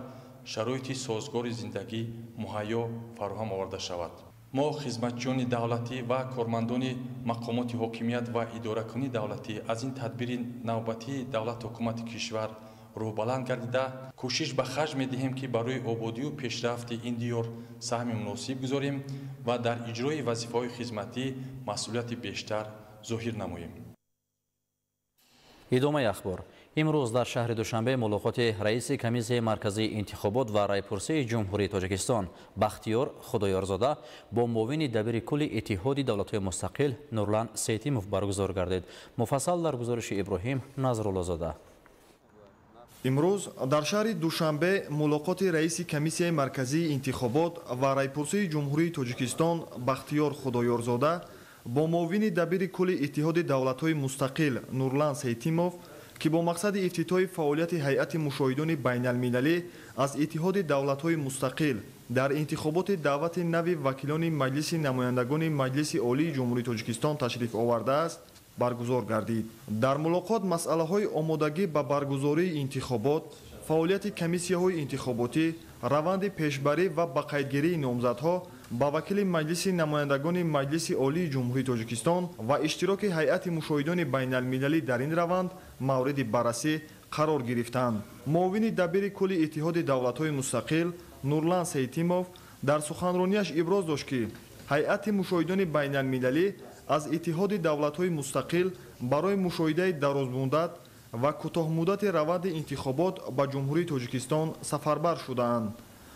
шароити созгори зиндагӣ муҳайё фароҳам оварда шавад. Мо хизматчиёни давлатӣ ва кормандони мақомоти ҳокимият ва идоракунии давлатӣ аз ин тадбири навбатии давлату ҳукумати кишвар рӯҳбаланд гардида кӯшиш ба харҷ медиҳем ки барои ободию пешрафти ин диёр саҳми муносиб гузорем ва дар иҷрои вазифаҳои хизматӣ масъулияти бештар зоҳир намоем. идомаи ахбор. имрӯз дар шаҳри Душанбе мулоқоти раиси комиссияи марказии интихобот ва райпурсии Ҷумҳурии Тоҷикистон Бахтиёр Худоёрзода бо муовини дабири кулли иттиҳоди давлатҳои мустақил Нурлан Сейтимов баргузор гардид. Муфассал дар гузориши Иброҳим Назруллозода. имрӯз дар шаҳри Душанбе мулоқоти раиси комиссияи марказии интихобот ва райпурсии Ҷумҳурии Тоҷикистон Бахтиёр Худоёрзода бо муовини дабири кулли иттиҳоди давлатҳои мустақил Нурлан Сейтимов ки бо мақсади ифтитоҳи фаъолияти ҳайати мушоҳидони байналмилалӣ аз иттиҳоди давлатҳои мустақил дар интихоботи даъвати нави вакилони Маҷлиси намояндагони Маҷлиси Олии Ҷумҳурии Тоҷикистон ташриф овардааст, баргузор гардид. Дар мулоқот масъалаҳои омодагӣ ба баргузории интихобот, фаъолияти комиссияҳои интихоботӣ, раванди пешбарӣ ва ба қайдгирии номзадҳо ба вакили Маҷлиси намояндагони Маҷлиси Олии Ҷумҳурии Тоҷикистон ва иштироки ҳайати мушоҳидони байналмилалӣ дар ин раванд мавриди баррасӣ қарор гирифтанд. Муовини дабири кулли иттиҳоди давлатҳои мустақил Нурлан Сейтимов дар суханронияш иброз дошт ки ҳайати мушоҳидони байналмилалӣ аз иттиҳоди давлатҳои мустақил барои мушоҳидаи дарозмуддат ва кӯтоҳмуддати раванди интихобот ба Ҷумҳурии Тоҷикистон сафарбар шудаанд.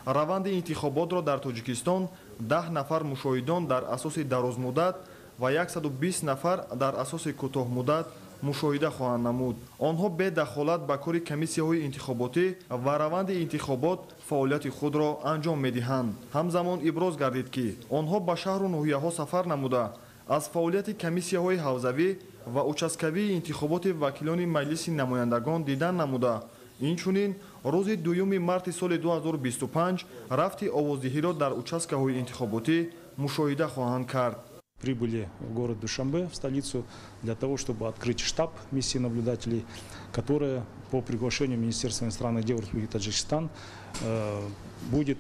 раванди интихоботро дар Тоҷикистон 10 нафар мушоҳидон дар асоси дарозмуддат ва 120 нафар дар асоси кӯтоҳмуддат мушоҳида хоҳанд намуд. онҳо бе дахолат ба кори комиссияҳои интихоботӣ ва раванди интихобот фаъолияти худро анҷом медиҳанд. ҳамзамон иброз гардид ки онҳо ба шаҳру ноҳияҳо сафар намуда аз фаъолияти комиссияҳои ҳавзавӣ ва участкавии интихоботи вакилони Маҷлиси намояндагон дидан намуда, инчунин рӯзи 2 марти соли 2025 рафти овоздиҳиро дар участкаҳои интихоботӣ мушоҳида хоҳанд кард. Прибыли в город Душанбе, в столицу, для того, чтобы открыть штаб миссии наблюдателей, которая по приглашению Министерства иностранных дел Республики Таджикистан будет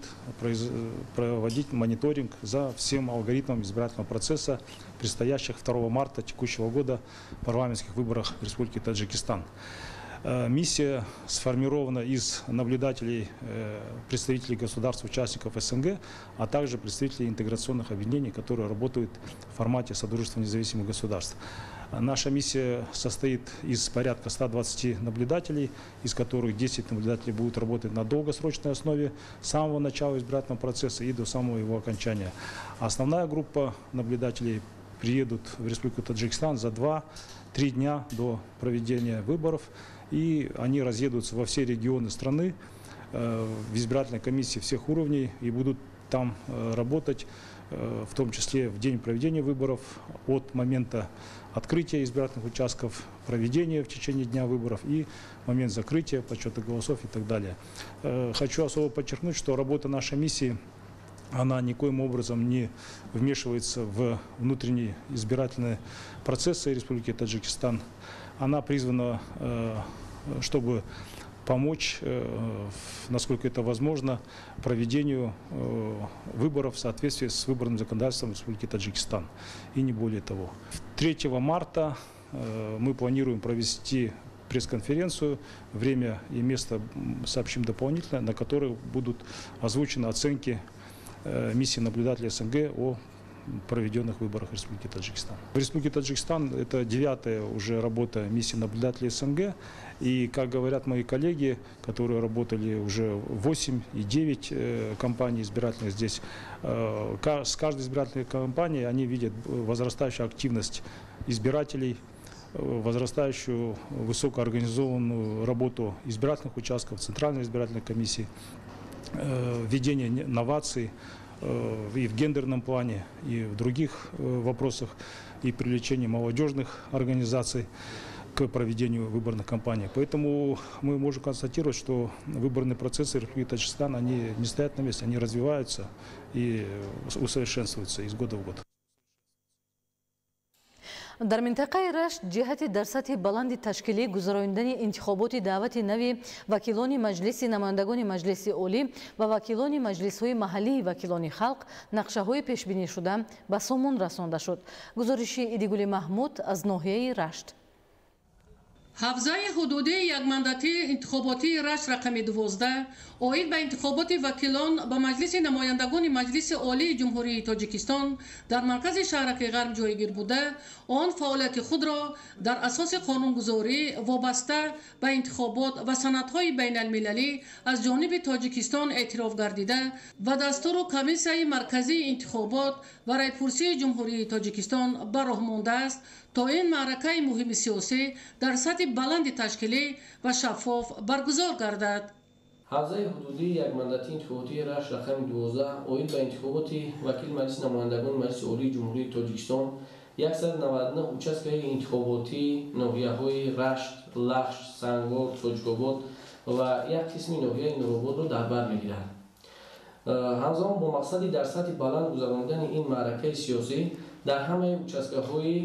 проводить мониторинг за всем алгоритмом избирательного процесса предстоящих 2 марта текущего года парламентских выборах в Республике Таджикистан. Миссия сформирована из наблюдателей, представителей государств, участников СНГ, а также представителей интеграционных объединений, которые работают в формате Содружества независимых государств. Наша миссия состоит из порядка 120 наблюдателей, из которых 10 наблюдателей будут работать на долгосрочной основе с самого начала избирательного процесса и до самого его окончания. Основная группа наблюдателей приедут в Республику Таджикистан за 2-3 дня до проведения выборов и они разъедутся во все регионы страны в избирательной комиссии всех уровней и будут там работать, в том числе в день проведения выборов, от момента открытия избирательных участков, проведения в течение дня выборов и момент закрытия, подсчета голосов и так далее. Хочу особо подчеркнуть, что работа нашей миссии, она никоим образом не вмешивается в внутренние избирательные процессы Республики Таджикистан. Она призвана, чтобы помочь, насколько это возможно, проведению выборов в соответствии с выборным законодательством Республики Таджикистан. И не более того. 3 марта мы планируем провести пресс-конференцию. Время и место сообщим дополнительно, на которой будут озвучены оценки миссии наблюдателей СНГ о проведенных выборах Республики Таджикистан. В Республике Таджикистан это 9-я уже работа миссии наблюдателей СНГ. И, как говорят мои коллеги, которые работали уже 8 и 9 кампаний избирательных здесь, с каждой избирательной кампанией они видят возрастающую активность избирателей, возрастающую высокоорганизованную работу избирательных участков, Центральной избирательной комиссии, введение новаций и в гендерном плане, и в других вопросах, и привлечение молодежных организаций к проведению выборных кампаний. Поэтому мы можем констатировать, что выборные процессы Республики Таджикистан, они не стоят на месте, они развиваются и усовершенствуются из года в год. дар минтақаи рашт ҷиҳати дар сатҳи баланди ташкилии гузарондани интихоботи даъвати нави вакилони маҷлиси намояндагони маҷлиси олӣ ва вакилони маҷлисҳои маҳаллии вакилони халқ нақшаҳои пешбинишуда ба сомон расонда шуд. гузориши Идигули Маҳмуд аз ноҳияи рашт. ҳавзаи ҳудудии якмандатии интихоботии рашт рақами 12 оид ба интихоботи вакилон ба маҷлиси намояндагони маҷлиси олии ҷумҳурии тоҷикистон дар маркази шаҳраки ғарб ҷойгир буда, он фаъолияти худро дар асоси қонунгузорӣ вобаста ба интихобот ва санадҳои байналмилалӣ аз ҷониби тоҷикистон эътироф гардида ва дастуру комиссияи марказии интихобот ва райпурсии ҷумҳурии тоҷикистон ба роҳ мондааст то ин маъракаи муҳими сиёсӣ дар сатҳи баланди ташкилӣ ва шаффоф баргузор гардад. ҳавзаи ҳудудии якмандатии интихоботии рашт рақами 12 оид ба интихоботи вакили маҷлиси намояндагони маҷлиси олии ҷумҳурии тоҷикистон 199 участкаи интихоботии ноҳияҳои рашт, лахш, сангвор, тоҷикобод ва як қисми ноҳияи нурободро дар бар мегирад. ҳамзамон бо мақсади дар сатҳи баланд гузарондани ин маъракаи сиёсӣ дар ҳамаи участкаҳои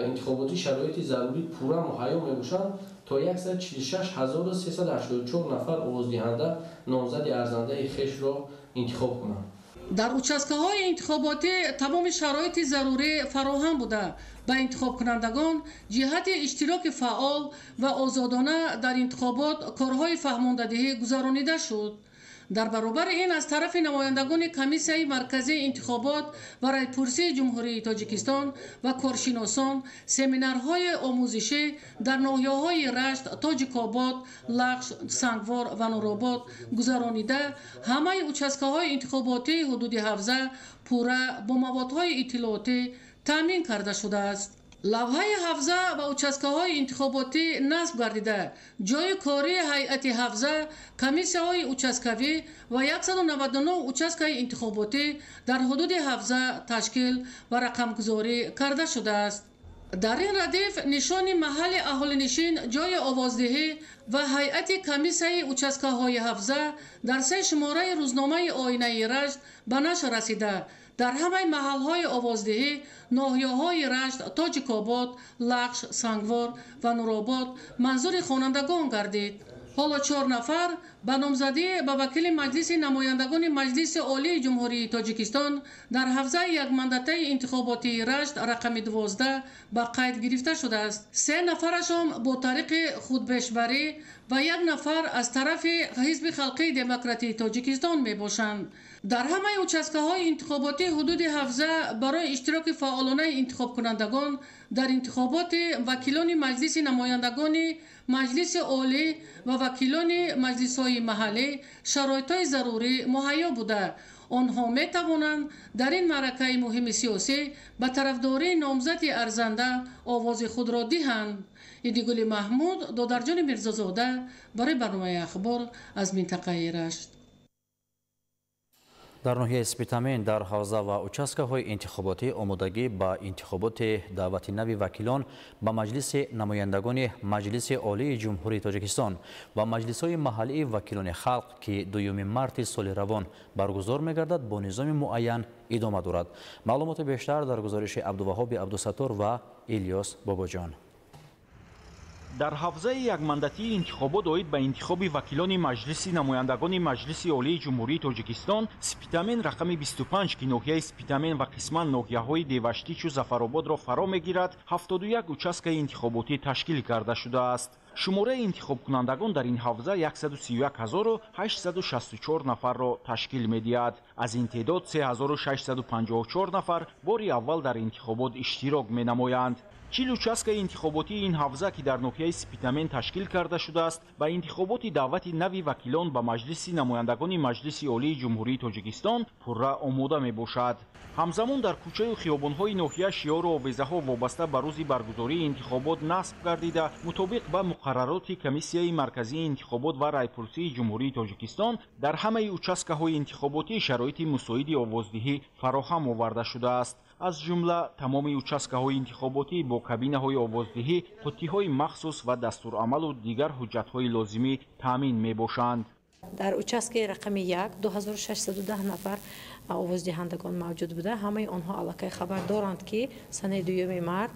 интихоботи шароити зарурӣ пурра муҳайё мебошанд то 146384 нафар овоздиҳанда номзади арзандаи хешро интихоб кунанд. дар участкаҳои интихоботӣ тамоми шароити зарурӣ фароҳам буда ба интихобкунандагон ҷиҳати иштироки фаъол ва озодона дар интихобот корҳои фаҳмондадиҳӣ гузаронида шуд. дар баробари ин аз тарафи намояндагони комиссияи марказии интихобот ва райпурсии ҷумҳурии тоҷикистон ва коршиносон семинарҳои омӯзишӣ дар ноҳияҳои рашт, тоҷикобод, лахш, сангвор ва нуробод гузаронида ҳамаи участкаҳои интихоботии ҳудуди ҳавза пурра бо маводҳои иттилоотӣ таъмин карда шудааст. лавҳаи ҳавза ва участкаҳои интихоботӣ насб гардида ҷои кории ҳайати ҳавза, комиссияҳои участкавӣ ва 199 участкаи интихоботӣ дар ҳудуди ҳавза ташкил ва рақамгузорӣ карда шудааст. дар ин радиф нишони маҳалли аҳолинишин ҷои овоздиҳӣ ва ҳайати комиссияи участкаҳои ҳавза дар 3 шумораи рӯзномаи оинаи рашт ба нашр расида дар ҳамаи маҳалҳои овоздиҳӣ ноҳияҳои рашт, тоҷикобод, лахш, сангвор ва нуробод манзури хонандагон гардид. ҳоло 4 нафар ба номзадӣ ба вакили маҷлиси намояндагони маҷлиси олии ҷумҳурии тоҷикистон дар ҳавзаи якмандатаи интихоботии рашт рақами 12 ба қайд гирифта шудааст. 3 нафарашон бо тариқи худбешбарӣ ва 1 нафар аз тарафи ҳизби халқии демократии тоҷикистон мебошанд. дар ҳамаи участкаҳои интихоботии ҳудуди ҳавза барои иштироки фаъолонаи интихобкунандагон дар интихоботи вакилони маҷлиси намояндагони маҷлиси олӣ ва вакилони маҷлисҳои маҳаллӣ шароитҳои зарурӣ муҳайё буда آنها می توانند در این معرکه مهم سیاسی به طرفداری نامزد ارزنده آواز خود را دهند. ایدیگل محمود، دادرجان میرزازاده برای برنامه اخبار از منطقه رشت. در ناحیه سپیتامین در حوزه و участкаҳои انتخاباتی آمادگی با انتخابات دعوت نوی وکیلان با مجلس نمایندگان مجلس عالی جمهوری تاجیکستان و مجلس‌های محلی وکیلان خلق که 2 مارس سال روان برگزار می‌گردد با نظام معین ادامه دارد. معلومات بیشتر در گزارش عبدالوهاب عبدالستار و الیاس باباجان. در حوزه یک مندتی انتخابات اوید به انتخاب وکیلان مجلس نمایندگان مجلس عالی جمهوری تاجیکستان سپیتامین رقم 25 که ناحیه سپیتامین و قسما ناحیه‌های دیوشتیچ و ظفرآباد را فرا میگیرد 71 участка انتخاباتی تشکیل کرده شده است. شماره انتخاب کنندگان در این حوزه 131,864 نفر را تشکیل می‌دهد. از این تعداد 3,654 نفر باری اول در انتخابات اشتراک می‌نمایند. 40 участка انتخاباتی این حوزه که در ناحیه سپیتامین تشکیل کرده شده است با انتخابات دعوت نوی وکیلان به مجلس نمایندگان مجلس عالی جمهوری تاجیکستان پرره آماده می باشد. همزمان در کوچه و خیابان‌های ناحیه شعار و آویزه‌ها وابسته به روز برگزاری انتخابات نصب گردیده مطابق به مقررات کمیسیای مرکزی انتخابات و رایپرسی جمهوری تاجیکستان در همه участкаҳои انتخاباتی شرایط مساعد آوازدهی فراهم آورده شده است. از جمله تمام участкаҳои انتخاباتی با کابینه‌های آوازدهی، قطی‌های مخصوص و دستورالعمل و دیگر حجت‌های لازمی تامین می‌باشند. در участки رقم 1 2610 نفر آوازدهندگان موجود بوده. همه آنها علاقه خبر دارند که سنه 2 مارس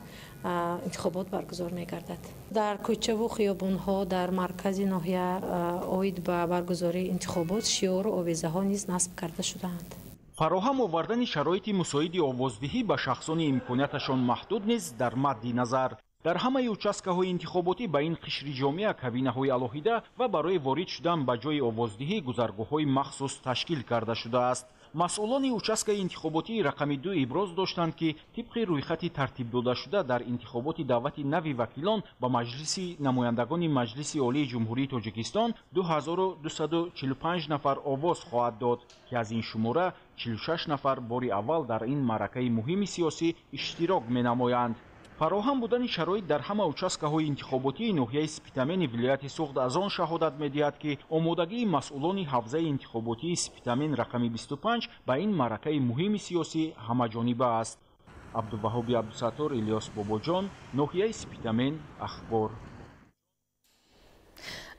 انتخابات برگزار می‌گردد. در کوچه و خیابان‌ها در مرکز ناحیه اوید به برگزاری انتخابات شعار و آویزه‌ها نیز نصب کرده شده‌اند. فراهم آوردن شرایط مساعد آوازدهی به شخصان امکاناتشان محدود نیست در مد نظر. در همه участкаҳои انتخاباتی به این قشر جامعه کابینه‌های الهیده و برای وارد شدن به جای آوازدهی گذرگاه‌های مخصوص تشکیل کرده شده است. مسئولان участка انتخاباتی رقم 2 ابراز داشتند که طبق رویخط ترتیب داده شده در انتخابات دعوت نوی وکیلان به مجلس نمایندگان مجلس عالی جمهوری تاجیکستان 2245 نفر آواز خواهد داد که از این شماره 46 نفر باری اول در این معرکه مهم سیاسی اشتراک می‌نمایند. فراهم بودن شرایط در همه участкаҳои انتخاباتی ناحیه سپیتامین ولایت سوخت از آن شهادت می‌دهد که آمادگی مسئولان حوزه انتخاباتی سپیتامین رقم 25 به این معرکه مهم سیاسی همه‌جانبه است. عبدالوهاب عبدالستار، الیاس باباجان، ناحیه سپیتامین، اخبار.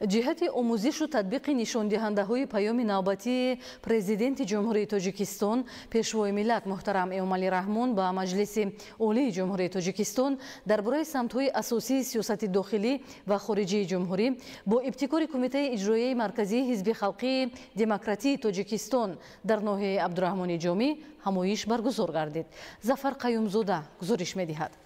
جهت آموزش و تطبیق نشاندهنده‌های پیام نوبتی پرزیدنت جمهوری تاجیکستان پیشوای ملت محترم امامعلی رحمون با مجلس عالی جمهوری تاجیکستان درباره سمت‌های اساسی سیاست داخلی و خارجی جمهوری با ابتکار کمیته اجرایی مرکزی حزب خلقی دموکراتی تاجیکستان در ناحیه عبدالرحمن جامی همایش برگزار گردید. ظفر قیومزاده گزارش می‌دهد.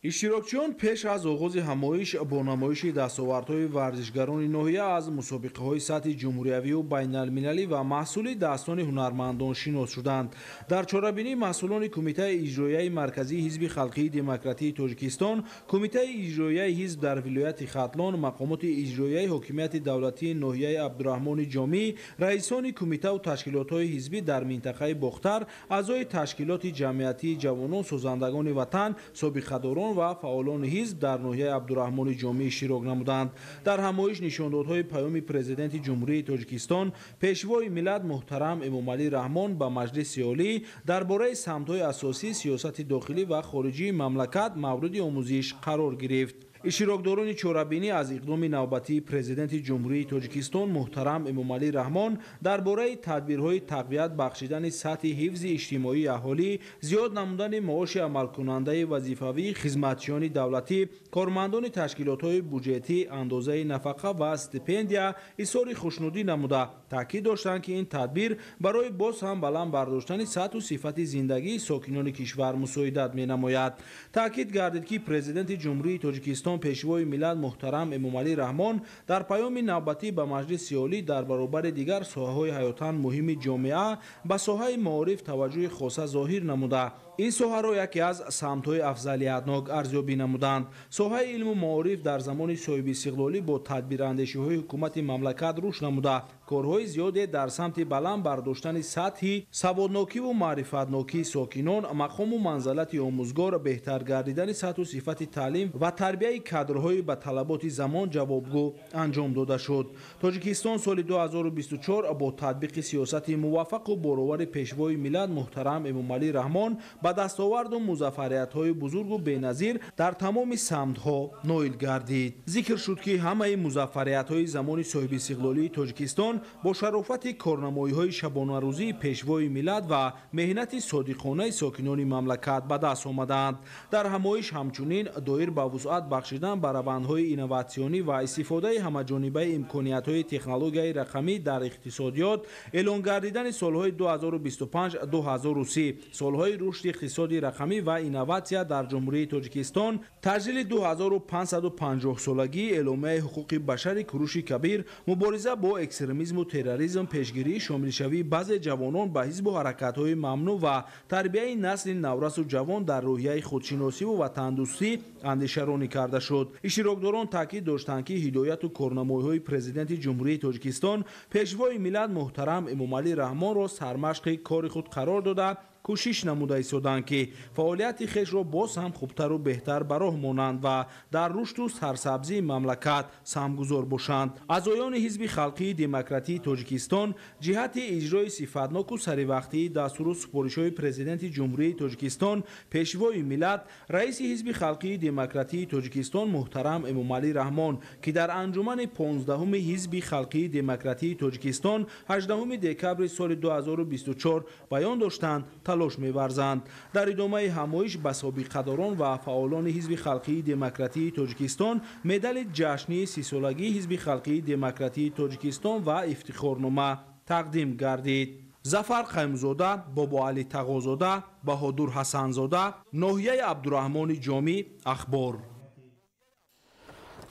اشتراکچیان پیش از آغاز همایش با نمایش دستاوردهای ورزشگران ناحیه از مسابقه‌های سطح جمهوریوی و بین‌المللی و محصول دستان هنرمندان شناس شدند. در چاره‌بینی مسئولان کمیته اجرایی مرکزی حزب خلقی دموکراتی تاجیکستان، کمیته اجرایی حزب در ولایت ختلان، مقامات اجرایی حکومت دولتی ناحیه عبدالرحمن جامی، رئیسان کمیته و تشکیلات‌های حزبی در منطقه باختر، اعضای تشکیلات جمعیتی جوانان سازندگان وطن، سابقه‌داران و فعالان حزب در ناحیه عبدالرحمن جامی اشتراک نمودند. در همایش نشاندادهای پیام پرزیدنت جمهوری تاجیکستان پیشوای ملت محترم امامعلی رحمون با مجلس عالی درباره سمت‌های اساسی سیاست داخلی و خارجی مملکت مورد آموزش قرار گرفت. اشتراکداران چاره‌بینی از اقدام نوبتی پرزیدنت جمهوری تاجیکستان محترم امامعلی رحمون درباره تدبیرهای تقویت بخشیدن سطح حفظ اجتماعی اهالی، زیاد نمودن معاش عملکننده وظیفوی خدمتچیان دولتی، کارمندان تشکیلات‌های بودجتی، اندازه نفقه و استیپندیا اظهار خوشنودی نموده تاکید داشتند که این تدبیر برای باز هم بلند برداشتن سطح و صفت زندگی ساکنان کشور مساعدت می‌نماید. تاکید گردید که پرزیدنت جمهوری تاجیکستان پیشوای ملت محترم امامعلی رحمون در پیام نوبتی به مجلس عالی در برابر دیگر ساحه‌های حیاتاً مهم جامعه به ساحه معارف توجه خاصه ظاهر نموده. این ساحه را یکی از سمت‌های افضلیتناک ارزیابی نمودند. ساحه علم و معارف در زمان صاحب استقلالی با تدبیراندیشی‌های حکومت مملکت رشد نموده. корҳои зиёде дар самти баланд бардоштани сатҳи саводнокиву маърифатнокии сокинон, мақому манзалати омӯзгор, беҳтар гардидани сатҳу сифати таълим ва тарбияи кадрҳои ба талаботи замон ҷавобгӯ анҷом дода шуд. Тоҷикистон соли 2024 бо татбиқи сиёсати муваффақу боровари пешвои миллат муҳтарам Эмомалӣ Раҳмон ба дастоварду музаффариятҳои бузургу беназир дар тамоми самтҳо ноил гардид. Зикр шуд ки ҳамаи музаффариятҳои замони соҳибистиқлолии Тоҷикистон бо шарофати корнамоиҳои шабонарӯзии пешвои миллат ва меҳнати содиқонаи сокинони мамлакат ба даст омаданд. Дар ҳамоиш ҳамчунин доир ба вусъат бахшидан ба равандҳои инноватсионӣ ва истифодаи ҳамаҷонибаи имкониятҳои технологияи рақамӣ дар иқтисодиёт, эълон гардидани солҳои 2025-2030 солҳои рушди иқтисоди рақамӣ ва инноватсия дар ҷумҳурии Тоҷикистон, таҷлили 2550-солагӣ, эъломияи ҳуқуқи башари Куруши Кабир, мубориза бо экстремизму терроризм, пешгирии шомилшавии баъзе ҷавонон ба ҳизбу ҳаракатҳои мамнӯъ ва тарбияи насли наврасу ҷавон дар роҳияи худшиносиву ватандӯстӣ андешаронӣ карда шуд. иштирокдорон таъкид доштанд ки ҳидояту корнамоиҳои президенти ҷумҳурии Тоҷикистон пешвои миллат муҳтарам Эмомалӣ Раҳмонро сармашқи кори худ қарор дода, кӯшиш намуда истоданд ки фаъолияти хешро боз ҳам хубтару беҳтар ба роҳ монанд ва дар рушду сарсабзии мамлакат саҳмгузор бошанд. аъзоёни ҳизби халқии демократии Тоҷикистон ҷиҳати иҷрои сифатноку саривақтии дастуру супоришҳои президенти ҷумҳурии Тоҷикистон пешвои миллат, раиси ҳизби халқии демократии Тоҷикистон муҳтарам Эмомалӣ Раҳмон ки дар анҷумани 15-уми ҳизби халқии демократии Тоҷикистон 18 декабри соли 2024 баён доштанд талош меварзанд. дар идомаи ҳамоиш ба собиқадорон ва фаъолони ҳизби халқии демократии Тоҷикистон медали ҷашнии 30-солагии ҳизби халқии демократии Тоҷикистон ва ифтихорнома тақдим гардид. зафар қаймзода, бобоалӣ тағозода, баҳодур ҳасанзода, ноҳияи абдураҳмони ҷомӣ, ахбор.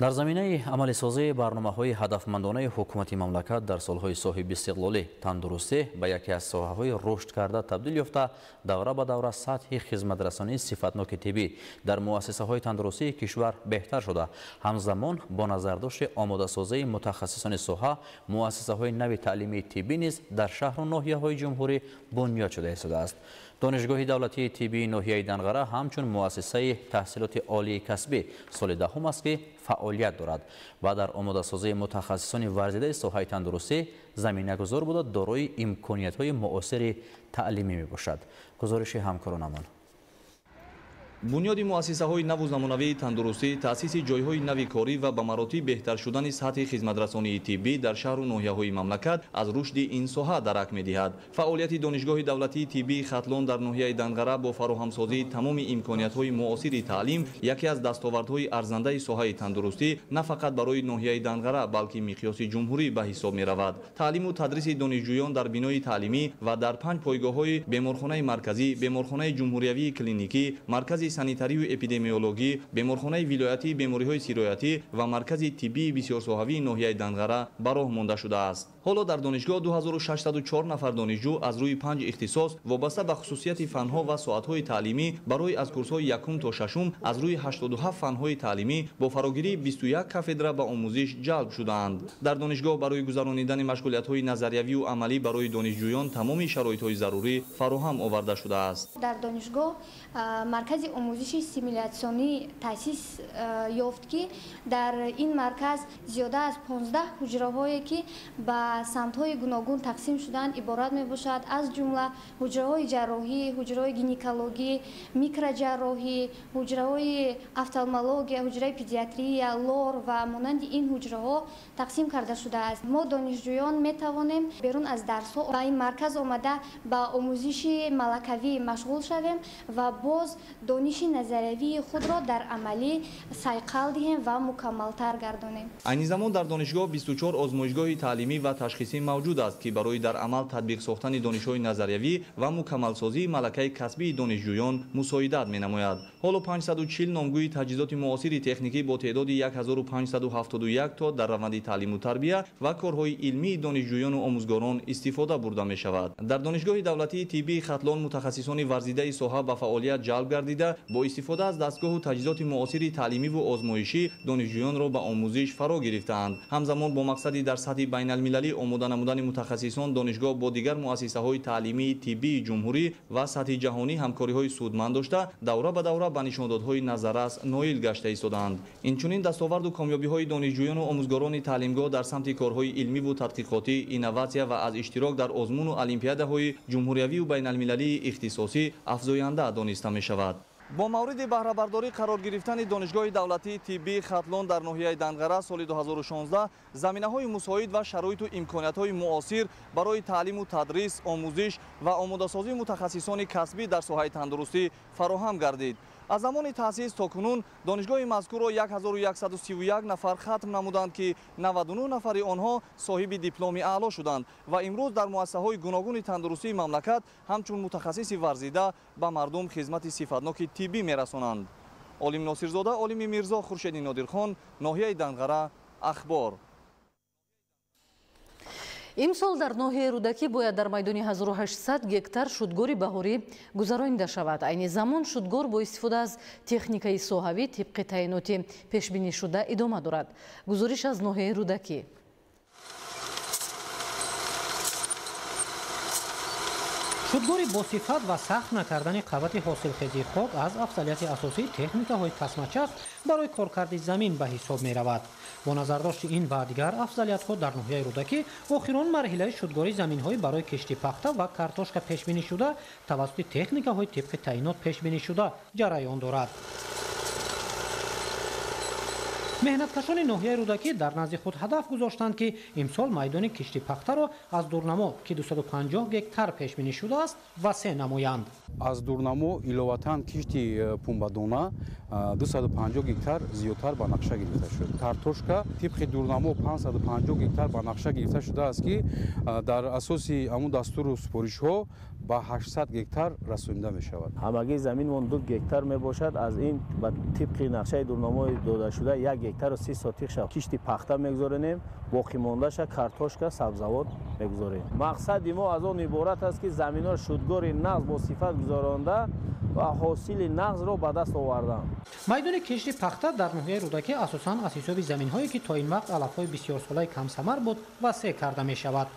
дар заминаи амалисозии барномаҳои ҳадафмандонаи ҳукумати мамлакат дар солҳои соҳибистиқлолӣ, тандурустӣ ба яке аз соҳаҳои рушд карда табдил ёфта, давра ба давра сатҳи хизматрасонии сифатноки тиббӣ дар муассисаҳои тандурустии кишвар беҳтар шуда, ҳамзамон бо назардошти омодасозии мутахассисони соҳа, муассисаҳои нави таълимии тиббӣ низ дар шаҳру ноҳияҳои ҷумҳурӣ бунёд шуда истодааст. донишгоҳи давлатии тиббии ноҳияи Данғара ҳамчун муассисаи таҳсилоти олии касбӣ соли 10 аст ки фаъолият дорад ва дар омодасозии мутахассисони варзидаи соҳаи тандурустӣ заминагузор буда дорои имкониятҳои муосири таълимӣ мебошад. гузориши ҳамкоронамон. бунёди муассисаҳои наву замонавии тандурустӣ, таъсиси ҷойҳои нави корӣ ва ба маротиб беҳтар шудани сатҳи хизматрасонии тиббӣ дар шаҳру ноҳияҳои мамлакат аз рушди ин соҳа дарак медиҳад. фаъолияти донишгоҳи давлатии тиббии Хатлон дар ноҳияи Данғара бо фароҳамсозии тамоми имкониятҳои муосири таълим яке аз дастовардҳои арзандаи соҳаи тандурустӣ на фақат барои ноҳияи Данғара, балки миқёси ҷумҳурӣ ба ҳисоб меравад. таълиму тадриси донишҷӯён дар бинои таълимӣ ва дар 5 пойгоҳҳои беморхонаи марказӣ, беморхонаи ҷумҳуриявии клиникӣ, маркази санитарию эпидемиологӣ, беморхонаи вилоятии бемориҳои сироятӣ ва маркази тиббии бисёрсоҳавии ноҳияи Данғара ба роҳ монда шудааст. ҳоло дар донишгоҳ 2604 нафар донишҷӯ аз рӯи 5 ихтисос вобаста ба хусусияти фанҳо ва соатҳои таълимӣ барои аз курсҳои 1 то 6 аз рӯи 87 фанҳои таълимӣ бо фарогирии 21 кафедра ба омӯзиш ҷалб шудаанд. дар донишгоҳ барои гузаронидани машғулиятҳои назариявию амалӣ барои донишҷӯён тамоми шароитҳои зарурӣ фароҳам оварда шудааст. дар донишгоҳ маркази омӯзиши симулятсионӣ таъсис ёфт ки дар ин марказ зиёда аз 15 ҳуҷраҳое ки ба самтҳои гуногун тақсим шуданд иборат мебошад, аз ҷумла ҳуҷраҳои ҷарроҳӣ, ҳуҷраҳои гинекологӣ, микроҷарроҳӣ, ҳуҷраҳои офталмология, ҳуҷраи педиатрия, лор ва монанди ин ҳуҷраҳо тақсим карда шудааст. мо донишҷӯён метавонем берун аз дарсҳо ба ин марказ омада ба омӯзиши малакавӣ машғул шавем ва боз дониши назариявии худро дар амалӣ сайқал диҳем ва мукаммалтар гардонем. айни замон дар донишгоҳ 24 озмоишгоҳи таълимӣ ва ташхисӣ мавҷуд аст ки барои дар амал татбиқ сохтани донишҳои назариявӣ ва мукаммалсозии малакаи касбии донишҷӯён мусоидат менамояд. ҳоло 540 номгӯи таҷҳизоти муосири техникӣ бо теъдоди 1571 то дар раванди таълиму тарбия ва корҳои илмии донишҷӯёну омӯзгорон истифода бурда мешавад. дар донишгоҳи давлатии тиббии Хатлон мутахассисони варзидаи соҳа ба фаъолият ҷалб гардида бо истифода аз дастгоҳу таҷҳизоти муосири таълимиву озмоишӣ донишҷӯёнро ба омӯзиш фаро гирифтаанд. ҳамзамон бо мақсади дар сатҳи байналмилалӣ омода намудани мутахассисон донишгоҳ бо дигар муассисаҳои таълимии тиббии ҷумҳурӣ ва сатҳи ҷаҳонӣ ҳамкориҳои судманд дошта давра ба давра ба нишондодҳои назаррас ноил гашта истодаанд. Инчунин дастоварду камёбиҳои донишҷӯёну омӯзгорони таълимгоҳ дар самти корҳои илмиву тадқиқотӣ, инноватсия ва аз иштирок дар озмуну олимпиадаҳои ҷумҳуриявию байналмилалии ихтисосӣ афзоянда дониста мешавад. бо мавриди баҳрабардорӣ қарор гирифтани донишгоҳи давлатии тиббии Хатлон дар ноҳияи Данғара соли 2016 заминаҳои мусоид ва шароиту имкониятҳои муосир барои таълиму тадрис, омӯзиш ва омодасозии мутахассисони касбӣ дар соҳаи тандурустӣ фароҳам гардид. аз замони таъсис то кунун донишгоҳи мазкурро 1131 нафар хатм намуданд ки 99 нафари онҳо соҳиби дипломи аъло шуданд ва имрӯз дар муассисаҳои гуногуни тандурустии мамлакат ҳамчун мутахассиси варзида ба мардум хизмати сифатноки тиббӣ мерасонанд. Олим Носирзода, Олими Мирзо, Хуршеди Нодирхон, ноҳияи Данғара, Ахбор. имсол дар ноҳияи Рӯдакӣ бояд дар майдони 1800 гектар шудгори баҳорӣ гузаронида шавад. айни замон шудгор бо истифода аз техникаи соҳавӣ тибқи таъиноти пешбинишуда идома дорад. гузориш аз ноҳияи Рӯдакӣ. шудгори босифат ва сахт накардани қабати ҳосилхезии хок аз афзалияти асосии техникаҳои касмачах барои коркарди замин ба ҳисоб меравад. бо назардошти ин ва дигар афзалиятҳо дар ноҳияи Рӯдакӣ охирон марҳилаи шудгори заминҳои барои кишти пахта ва картошка пешбинишуда тавассути техникаҳои тибқи таъинот пешбинишуда ҷараён дорад. меҳнаткашони ноҳияи Рӯдакӣ дар назди худ ҳадаф гузоштанд ки имсол майдони кишти пахтаро аз дурнамо ки 250 гектар пешбинӣ шудааст васеъ намоянд. аз дурнамо иловатан кишти пунбадона 250 гектар зиёдтар ба нақша гирифта шуд. картошка тибқи дурнамо 550 гектар ба нақша гирифта шудааст ки дар асоси амун дастуру супоришҳо ба 800 гектар расонида мешавад. ҳамагӣ заминмон 2 гектар мебошад. аз ин ба тибқи нақшаи дурнамои додашуда 1 гектару 30 сотиқша кишти пахта мегузорем, боқӣ мондаша картошка, сабзавот мегузорем. мақсади мо аз он иборат аст ки заминҳо шудгори нағз бо сифат гузаронда ва ҳосили нағзро ба даст овардан. майдони кишти пахта дар ноҳияи Рӯдакӣ асосан аз ҳисоби заминҳое ки то ин вақт алафҳои бисёрсолаи камсамар буд васеъ карда мешавад.